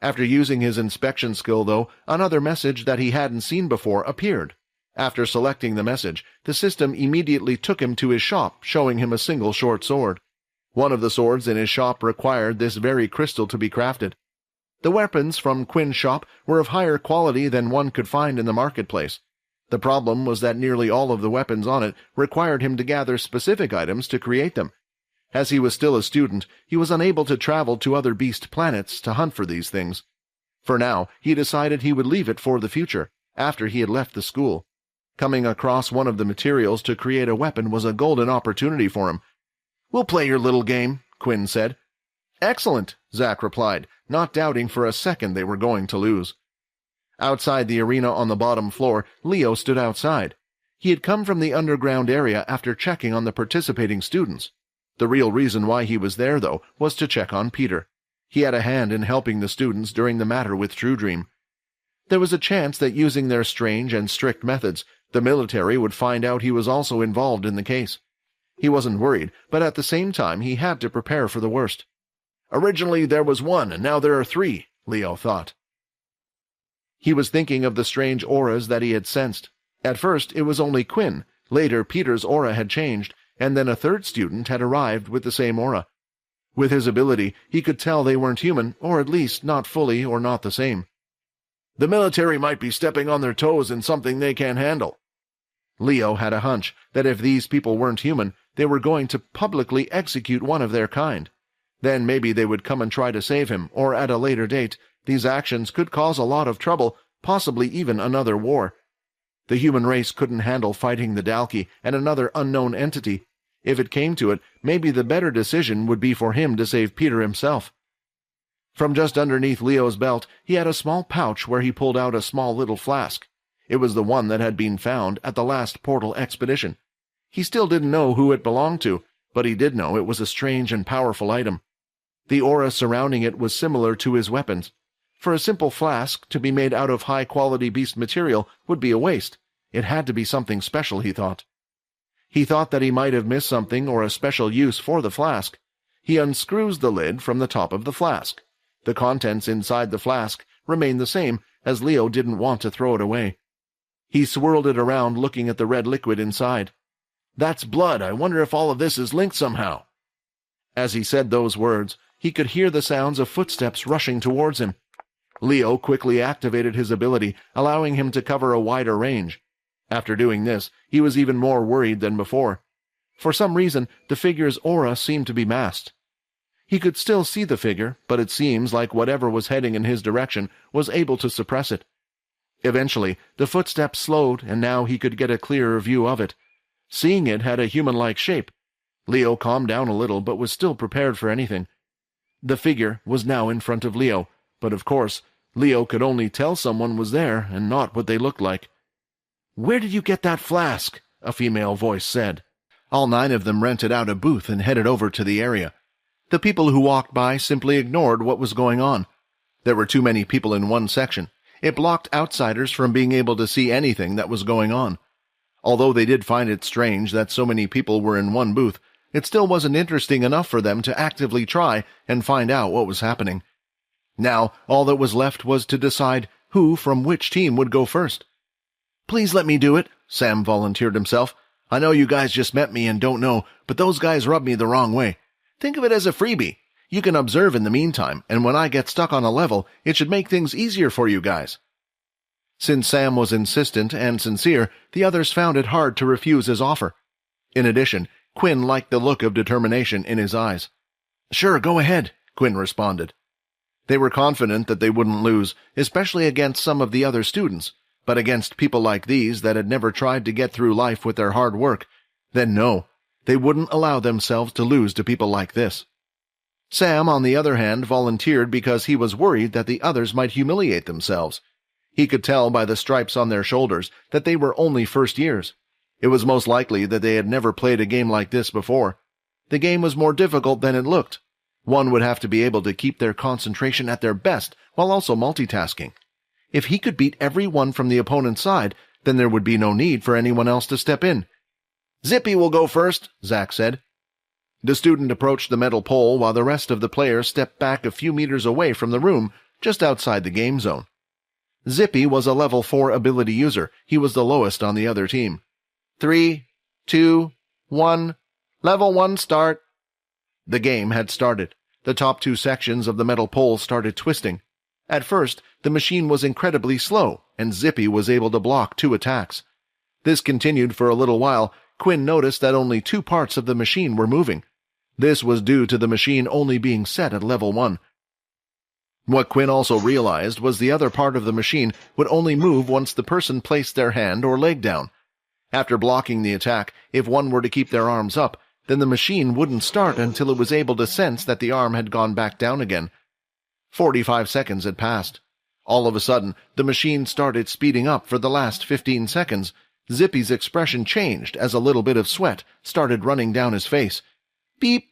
After using his inspection skill, though, another message that he hadn't seen before appeared. After selecting the message, the system immediately took him to his shop, showing him a single short sword. One of the swords in his shop required this very crystal to be crafted. The weapons from Quinn's shop were of higher quality than one could find in the marketplace. The problem was that nearly all of the weapons on it required him to gather specific items to create them. As he was still a student, he was unable to travel to other beast planets to hunt for these things. For now, he decided he would leave it for the future, after he had left the school. Coming across one of the materials to create a weapon was a golden opportunity for him. "We'll play your little game," Quinn said. "Excellent," Zack replied, not doubting for a second they were going to lose. Outside the arena on the bottom floor, Leo stood outside. He had come from the underground area after checking on the participating students. The real reason why he was there, though, was to check on Peter. He had a hand in helping the students during the matter with True Dream. There was a chance that using their strange and strict methods, the military would find out he was also involved in the case. He wasn't worried, but at the same time he had to prepare for the worst. "Originally there was one, and now there are three," Leo thought. He was thinking of the strange auras that he had sensed. At first it was only Quinn. Later Peter's aura had changed, and then a third student had arrived with the same aura. With his ability, he could tell they weren't human, or at least not fully or not the same. "The military might be stepping on their toes in something they can't handle." Leo had a hunch that if these people weren't human, they were going to publicly execute one of their kind. Then maybe they would come and try to save him, or at a later date, these actions could cause a lot of trouble, possibly even another war. The human race couldn't handle fighting the Dalki and another unknown entity. If it came to it, maybe the better decision would be for him to save Peter himself. From just underneath Leo's belt, he had a small pouch where he pulled out a small little flask. It was the one that had been found at the last portal expedition. He still didn't know who it belonged to, but he did know it was a strange and powerful item. The aura surrounding it was similar to his weapons. For a simple flask to be made out of high-quality beast material would be a waste. It had to be something special, he thought. He thought that he might have missed something or a special use for the flask. He unscrews the lid from the top of the flask. The contents inside the flask remained the same, as Leo didn't want to throw it away. He swirled it around, looking at the red liquid inside. "That's blood. I wonder if all of this is linked somehow." As he said those words, he could hear the sounds of footsteps rushing towards him. Leo quickly activated his ability, allowing him to cover a wider range. After doing this, he was even more worried than before. For some reason, the figure's aura seemed to be masked. He could still see the figure, but it seems like whatever was heading in his direction was able to suppress it. Eventually, the footsteps slowed, and now he could get a clearer view of it. Seeing it had a human-like shape. Leo calmed down a little, but was still prepared for anything. The figure was now in front of Leo, but of course, Leo could only tell someone was there and not what they looked like. "Where did you get that flask?" a female voice said. All 9 of them rented out a booth and headed over to the area. The people who walked by simply ignored what was going on. There were too many people in one section. It blocked outsiders from being able to see anything that was going on. Although they did find it strange that so many people were in one booth, it still wasn't interesting enough for them to actively try and find out what was happening. Now, all that was left was to decide who from which team would go first. "Please let me do it," Sam volunteered himself. "I know you guys just met me and don't know, but those guys rubbed me the wrong way. Think of it as a freebie. You can observe in the meantime, and when I get stuck on a level, it should make things easier for you guys." Since Sam was insistent and sincere, the others found it hard to refuse his offer. In addition, Quinn liked the look of determination in his eyes. "Sure, go ahead," Quinn responded. They were confident that they wouldn't lose, especially against some of the other students, but against people like these that had never tried to get through life with their hard work, then no, they wouldn't allow themselves to lose to people like this. Sam, on the other hand, volunteered because he was worried that the others might humiliate themselves. He could tell by the stripes on their shoulders that they were only first years. It was most likely that they had never played a game like this before. The game was more difficult than it looked. One would have to be able to keep their concentration at their best while also multitasking. If he could beat everyone from the opponent's side, then there would be no need for anyone else to step in. "Zippy will go first," Zack said. The student approached the metal pole while the rest of the players stepped back a few meters away from the room, just outside the game zone. Zippy was a level 4 ability user. He was the lowest on the other team. 3, 2, 1, level 1 start. The game had started. The top 2 sections of the metal pole started twisting. At first, the machine was incredibly slow, and Zippy was able to block 2 attacks. This continued for a little while. Quinn noticed that only 2 parts of the machine were moving. This was due to the machine only being set at level 1. What Quinn also realized was the other part of the machine would only move once the person placed their hand or leg down. After blocking the attack, if one were to keep their arms up, then the machine wouldn't start until it was able to sense that the arm had gone back down again. 45 seconds had passed. All of a sudden, the machine started speeding up for the last 15 seconds. Zippy's expression changed as a little bit of sweat started running down his face. Beep!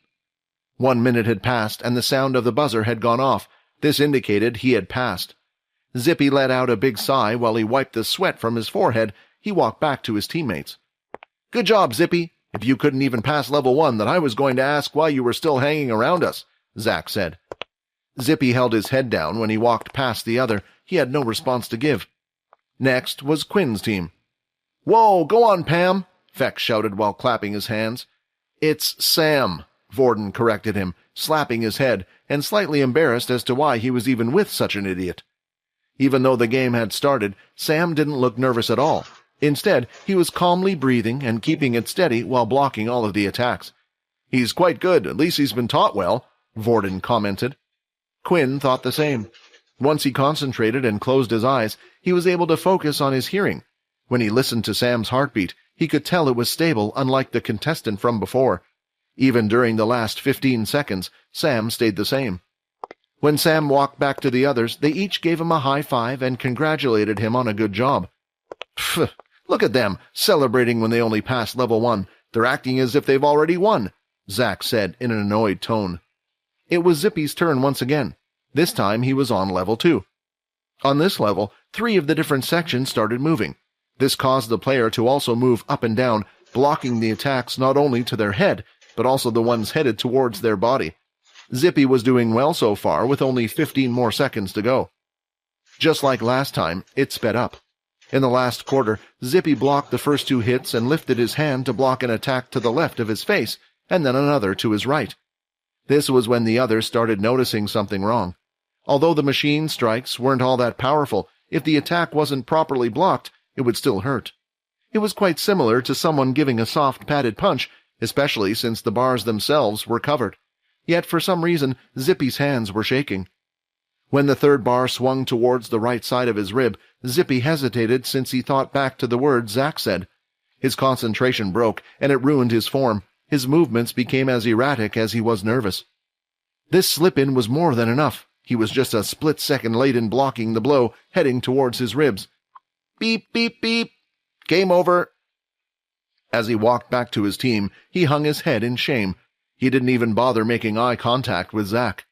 1 minute had passed, and the sound of the buzzer had gone off. This indicated he had passed. Zippy let out a big sigh while he wiped the sweat from his forehead. He walked back to his teammates. "Good job, Zippy. If you couldn't even pass level 1, then I was going to ask why you were still hanging around us," Zack said. Zippy held his head down when he walked past the other. He had no response to give. Next was Quinn's team. "Whoa, go on, Pam," Feck shouted while clapping his hands. "It's Sam," Vorden corrected him, slapping his head, and slightly embarrassed as to why he was even with such an idiot. Even though the game had started, Sam didn't look nervous at all. Instead, he was calmly breathing and keeping it steady while blocking all of the attacks. "He's quite good, at least he's been taught well," Vorden commented. Quinn thought the same. Once he concentrated and closed his eyes, he was able to focus on his hearing. When he listened to Sam's heartbeat, he could tell it was stable, unlike the contestant from before. Even during the last 15 seconds, Sam stayed the same. When Sam walked back to the others, they each gave him a high five and congratulated him on a good job. "Pfft, look at them, celebrating when they only passed level 1. They're acting as if they've already won," Zack said in an annoyed tone. It was Zippy's turn once again. This time he was on level 2. On this level, 3 of the different sections started moving. This caused the player to also move up and down, blocking the attacks not only to their head, but also the ones headed towards their body. Zippy was doing well so far, with only 15 more seconds to go. Just like last time, it sped up. In the last quarter, Zippy blocked the first 2 hits and lifted his hand to block an attack to the left of his face, and then another to his right. This was when the others started noticing something wrong. Although the machine strikes weren't all that powerful, if the attack wasn't properly blocked, it would still hurt. It was quite similar to someone giving a soft padded punch, especially since the bars themselves were covered. Yet for some reason, Zippy's hands were shaking. When the 3rd bar swung towards the right side of his rib, Zippy hesitated since he thought back to the words Zack said. His concentration broke, and it ruined his form. His movements became as erratic as he was nervous. This slip-in was more than enough. He was just a split second late in blocking the blow, heading towards his ribs. "Beep, beep, beep. Game over." As he walked back to his team, he hung his head in shame. He didn't even bother making eye contact with Zack.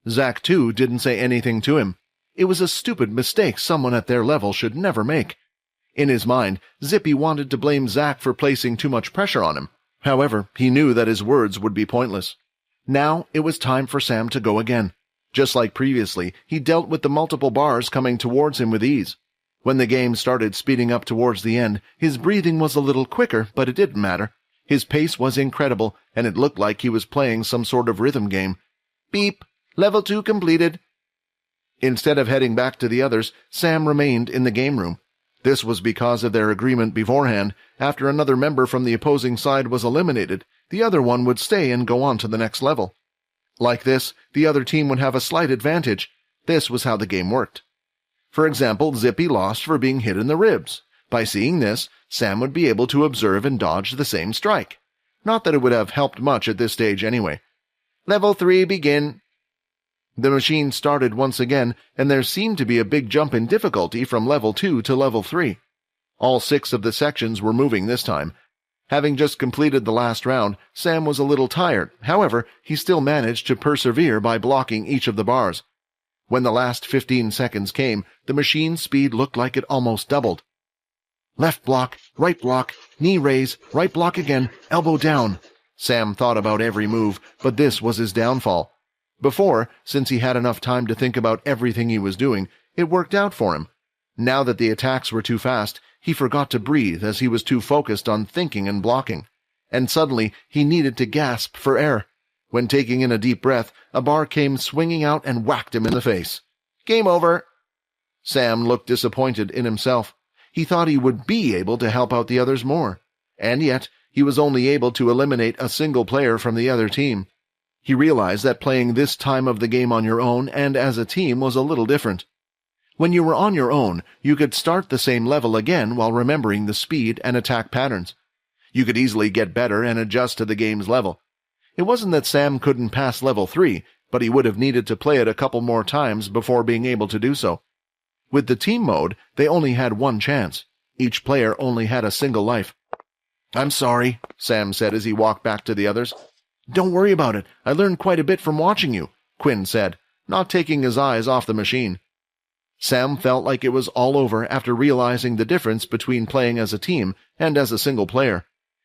Zack, too, didn't say anything to him. It was a stupid mistake someone at their level should never make. In his mind, Zippy wanted to blame Zack for placing too much pressure on him. However, he knew that his words would be pointless. Now it was time for Sam to go again. Just like previously, he dealt with the multiple bars coming towards him with ease. When the game started speeding up towards the end, his breathing was a little quicker, but it didn't matter. His pace was incredible, and it looked like he was playing some sort of rhythm game. "Beep! Level 2 completed." Instead of heading back to the others, Sam remained in the game room. This was because of their agreement beforehand. After another member from the opposing side was eliminated, the other one would stay and go on to the next level. Like this, the other team would have a slight advantage. This was how the game worked. For example, Zippy lost for being hit in the ribs. By seeing this, Sam would be able to observe and dodge the same strike. Not that it would have helped much at this stage anyway. "Level 3 begin." The machine started once again, and there seemed to be a big jump in difficulty from level 2 to level 3. All 6 of the sections were moving this time. Having just completed the last round, Sam was a little tired. However, he still managed to persevere by blocking each of the bars. When the last 15 seconds came, the machine's speed looked like it almost doubled. Left block, right block, knee raise, right block again, elbow down. Sam thought about every move, but this was his downfall. Before, since he had enough time to think about everything he was doing, it worked out for him. Now that the attacks were too fast, he forgot to breathe as he was too focused on thinking and blocking. And suddenly, he needed to gasp for air. When taking in a deep breath, a bar came swinging out and whacked him in the face. Game over." Sam looked disappointed in himself. He thought he would be able to help out the others more, and yet he was only able to eliminate a single player from the other team. He realized that playing this time of the game on your own and as a team was a little different. When you were on your own, you could start the same level again while remembering the speed and attack patterns. You could easily get better and adjust to the game's level. It wasn't that Sam couldn't pass level 3, but he would have needed to play it a couple more times before being able to do so. With the team mode, they only had one chance. Each player only had a single life. "I'm sorry," Sam said as he walked back to the others. "Don't worry about it. I learned quite a bit from watching you," Quinn said, not taking his eyes off the machine. Sam felt like it was all over after realizing the difference between playing as a team and as a single player.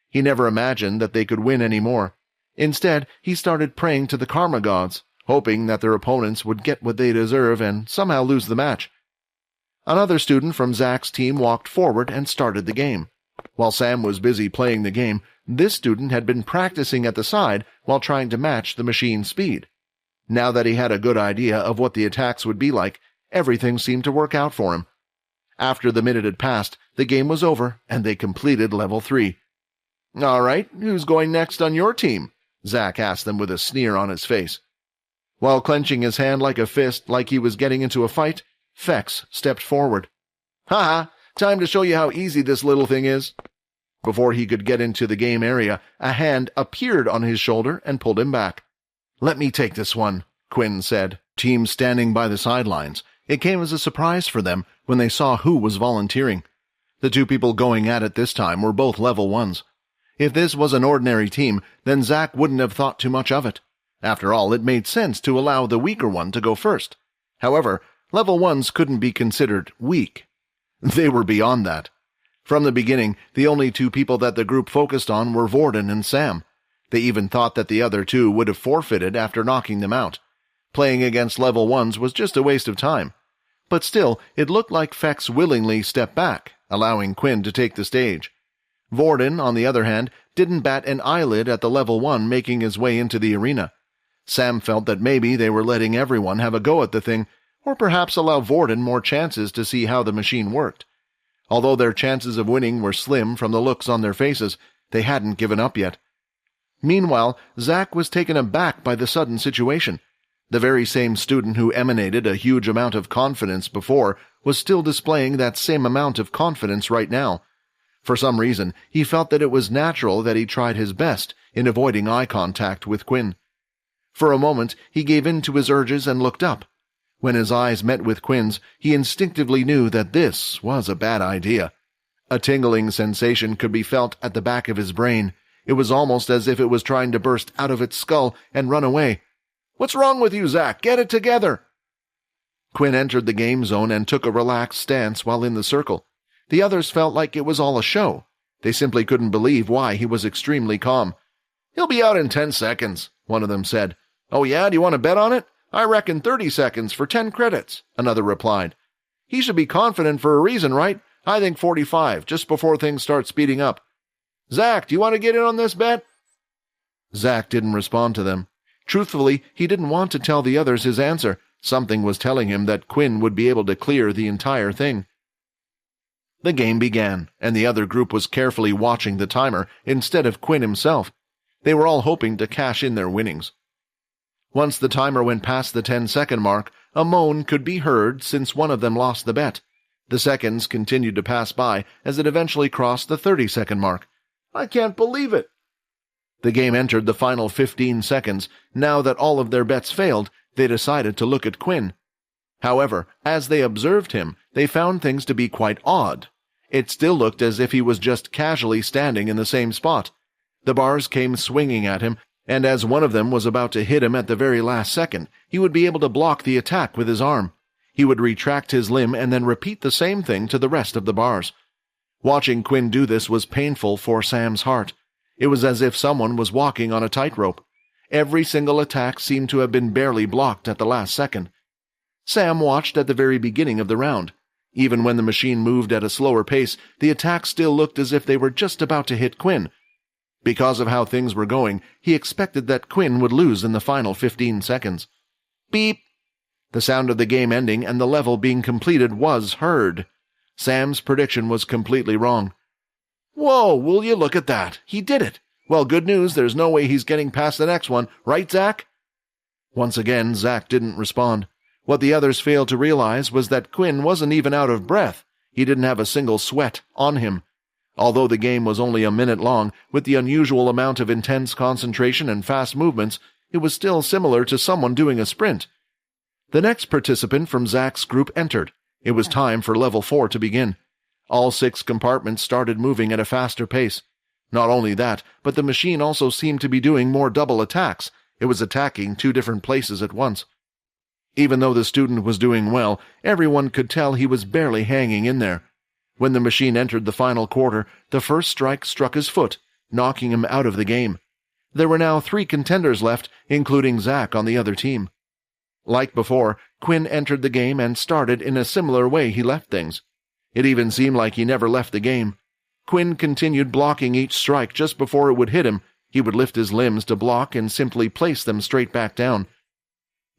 He never imagined that they could win anymore. Instead, he started praying to the karma gods, hoping that their opponents would get what they deserve and somehow lose the match. Another student from Zack's team walked forward and started the game. While Sam was busy playing the game, this student had been practicing at the side while trying to match the machine's speed. Now that he had a good idea of what the attacks would be like, everything seemed to work out for him. After the minute had passed, the game was over, and they completed level 3. "All right, who's going next on your team?" Zack asked them with a sneer on his face. While clenching his hand like a fist like he was getting into a fight, Fex stepped forward. "Ha-ha! Time to show you how easy this little thing is." Before he could get into the game area, a hand appeared on his shoulder and pulled him back. "Let me take this one," Quinn said, team standing by the sidelines. It came as a surprise for them when they saw who was volunteering. The two people going at it this time were both level 1s. If this was an ordinary team, then Zack wouldn't have thought too much of it. After all, it made sense to allow the weaker one to go first. However, level 1s couldn't be considered weak. They were beyond that. From the beginning, the only two people that the group focused on were Vorden and Sam. They even thought that the other two would have forfeited after knocking them out. Playing against level 1s was just a waste of time. But still, it looked like Fex willingly stepped back, allowing Quinn to take the stage. Vorden, on the other hand, didn't bat an eyelid at the level 1 making his way into the arena. Sam felt that maybe they were letting everyone have a go at the thing, or perhaps allow Vorden more chances to see how the machine worked. Although their chances of winning were slim from the looks on their faces, they hadn't given up yet. Meanwhile, Zack was taken aback by the sudden situation. The very same student who emanated a huge amount of confidence before was still displaying that same amount of confidence right now. For some reason, he felt that it was natural that he tried his best in avoiding eye contact with Quinn. For a moment, he gave in to his urges and looked up. When his eyes met with Quinn's, he instinctively knew that this was a bad idea. A tingling sensation could be felt at the back of his brain. It was almost as if it was trying to burst out of its skull and run away. "What's wrong with you, Zack? Get it together!" Quinn entered the game zone and took a relaxed stance while in the circle. The others felt like it was all a show. They simply couldn't believe why he was extremely calm. "He'll be out in 10 seconds, one of them said. "Oh yeah, do you want to bet on it? I reckon 30 seconds for 10 credits, another replied. "He should be confident for a reason, right? I think 45, just before things start speeding up. Zack, do you want to get in on this bet?" Zack didn't respond to them. Truthfully, he didn't want to tell the others his answer. Something was telling him that Quinn would be able to clear the entire thing. The game began, and the other group was carefully watching the timer instead of Quinn himself. They were all hoping to cash in their winnings. Once the timer went past the 10-second mark, a moan could be heard since one of them lost the bet. The seconds continued to pass by as it eventually crossed the 30-second mark. "I can't believe it!" The game entered the final 15 seconds. Now that all of their bets failed, they decided to look at Quinn. However, as they observed him, they found things to be quite odd. It still looked as if he was just casually standing in the same spot. The bars came swinging at him, and as one of them was about to hit him at the very last second, he would be able to block the attack with his arm. He would retract his limb and then repeat the same thing to the rest of the bars. Watching Quinn do this was painful for Sam's heart. It was as if someone was walking on a tightrope. Every single attack seemed to have been barely blocked at the last second. Sam watched at the very beginning of the round. Even when the machine moved at a slower pace, the attacks still looked as if they were just about to hit Quinn. Because of how things were going, he expected that Quinn would lose in the final 15 seconds. Beep! The sound of the game ending and the level being completed was heard. Sam's prediction was completely wrong. "Whoa, will you look at that? He did it! Well, good news, there's no way he's getting past the next one, right, Zack?" Once again, Zack didn't respond. What the others failed to realize was that Quinn wasn't even out of breath. He didn't have a single sweat on him. Although the game was only a minute long, with the unusual amount of intense concentration and fast movements, it was still similar to someone doing a sprint. The next participant from Zack's group entered. It was time for level 4 to begin. All 6 compartments started moving at a faster pace. Not only that, but the machine also seemed to be doing more double attacks. It was attacking 2 different places at once. Even though the student was doing well, everyone could tell he was barely hanging in there. When the machine entered the final quarter, the first strike struck his foot, knocking him out of the game. There were now 3 contenders left, including Zack on the other team. Like before, Quinn entered the game and started in a similar way he left things. It even seemed like he never left the game. Quinn continued blocking each strike just before it would hit him. He would lift his limbs to block and simply place them straight back down.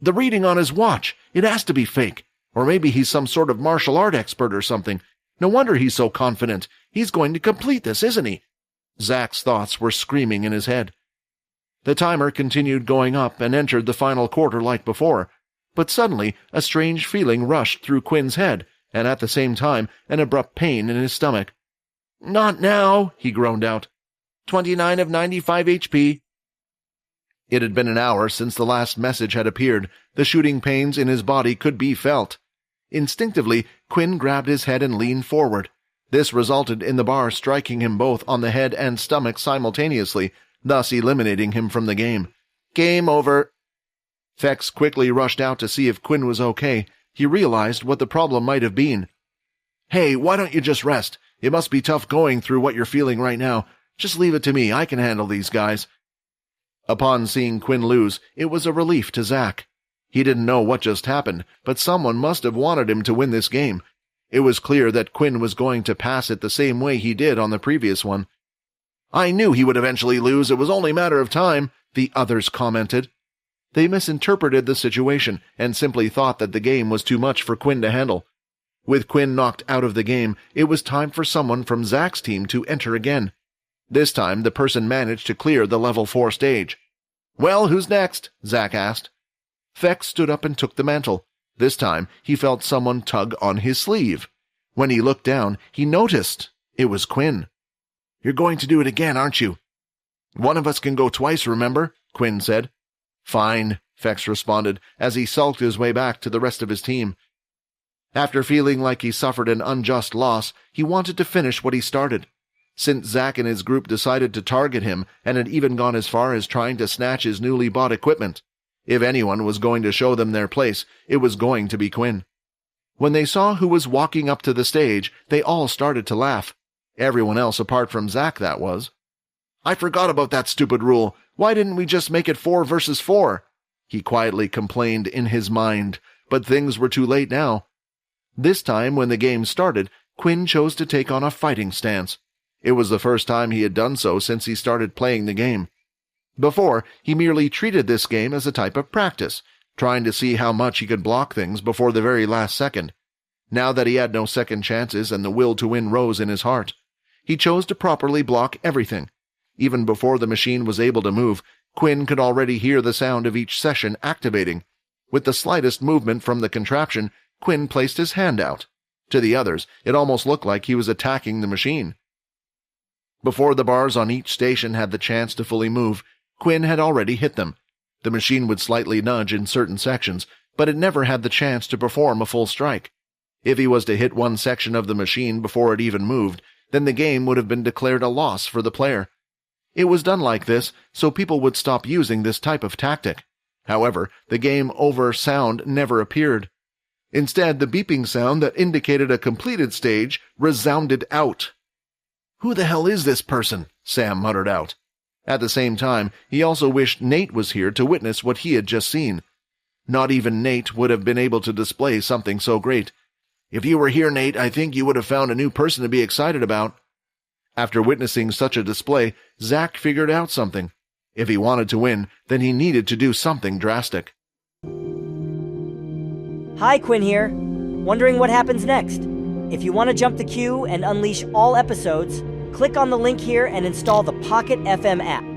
The reading on his watch, it has to be fake. Or maybe he's some sort of martial art expert or something. No wonder he's so confident. He's going to complete this, isn't he? Zack's thoughts were screaming in his head. The timer continued going up and entered the final quarter like before. But suddenly, a strange feeling rushed through Quinn's head, and at the same time, an abrupt pain in his stomach. "Not now," he groaned out. 29 of 95 HP. It had been an hour since the last message had appeared. The shooting pains in his body could be felt. Instinctively, Quinn grabbed his head and leaned forward. This resulted in the bar striking him both on the head and stomach simultaneously, thus eliminating him from the game. Game over. Fex quickly rushed out to see if Quinn was okay. He realized what the problem might have been. "Hey, why don't you just rest? It must be tough going through what you're feeling right now. Just leave it to me. I can handle these guys." Upon seeing Quinn lose, it was a relief to Zack. He didn't know what just happened, but someone must have wanted him to win this game. It was clear that Quinn was going to pass it the same way he did on the previous one. "I knew he would eventually lose. It was only a matter of time," the others commented. They misinterpreted the situation and simply thought that the game was too much for Quinn to handle. With Quinn knocked out of the game, it was time for someone from Zack's team to enter again. This time, the person managed to clear the level 4 stage. "Well, who's next?" Zack asked. Fex stood up and took the mantle. This time, he felt someone tug on his sleeve. When he looked down, he noticed it was Quinn. "You're going to do it again, aren't you?" "One of us can go twice, remember?" Quinn said. "Fine," Fex responded, as he sulked his way back to the rest of his team. After feeling like he suffered an unjust loss, he wanted to finish what he started. Since Zack and his group decided to target him and had even gone as far as trying to snatch his newly bought equipment, if anyone was going to show them their place, it was going to be Quinn. When they saw who was walking up to the stage, they all started to laugh. Everyone else apart from Zack, that was. "I forgot about that stupid rule. Why didn't we just make it 4 versus 4? He quietly complained in his mind, but things were too late now. This time, when the game started, Quinn chose to take on a fighting stance. It was the first time he had done so since he started playing the game. Before, he merely treated this game as a type of practice, trying to see how much he could block things before the very last second. Now that he had no second chances and the will to win rose in his heart, he chose to properly block everything. Even before the machine was able to move, Quinn could already hear the sound of each session activating. With the slightest movement from the contraption, Quinn placed his hand out. To the others, it almost looked like he was attacking the machine. Before the bars on each station had the chance to fully move, Quinn had already hit them. The machine would slightly nudge in certain sections, but it never had the chance to perform a full strike. If he was to hit one section of the machine before it even moved, then the game would have been declared a loss for the player. It was done like this so people would stop using this type of tactic. However, the game over sound never appeared. Instead, the beeping sound that indicated a completed stage resounded out. "Who the hell is this person?" Sam muttered out. At the same time, he also wished Nate was here to witness what he had just seen. Not even Nate would have been able to display something so great. "If you were here, Nate, I think you would have found a new person to be excited about." After witnessing such a display, Zack figured out something. If he wanted to win, then he needed to do something drastic. Hi, Quinn here. Wondering what happens next? If you want to jump the queue and unleash all episodes, click on the link here and install the Pocket FM app.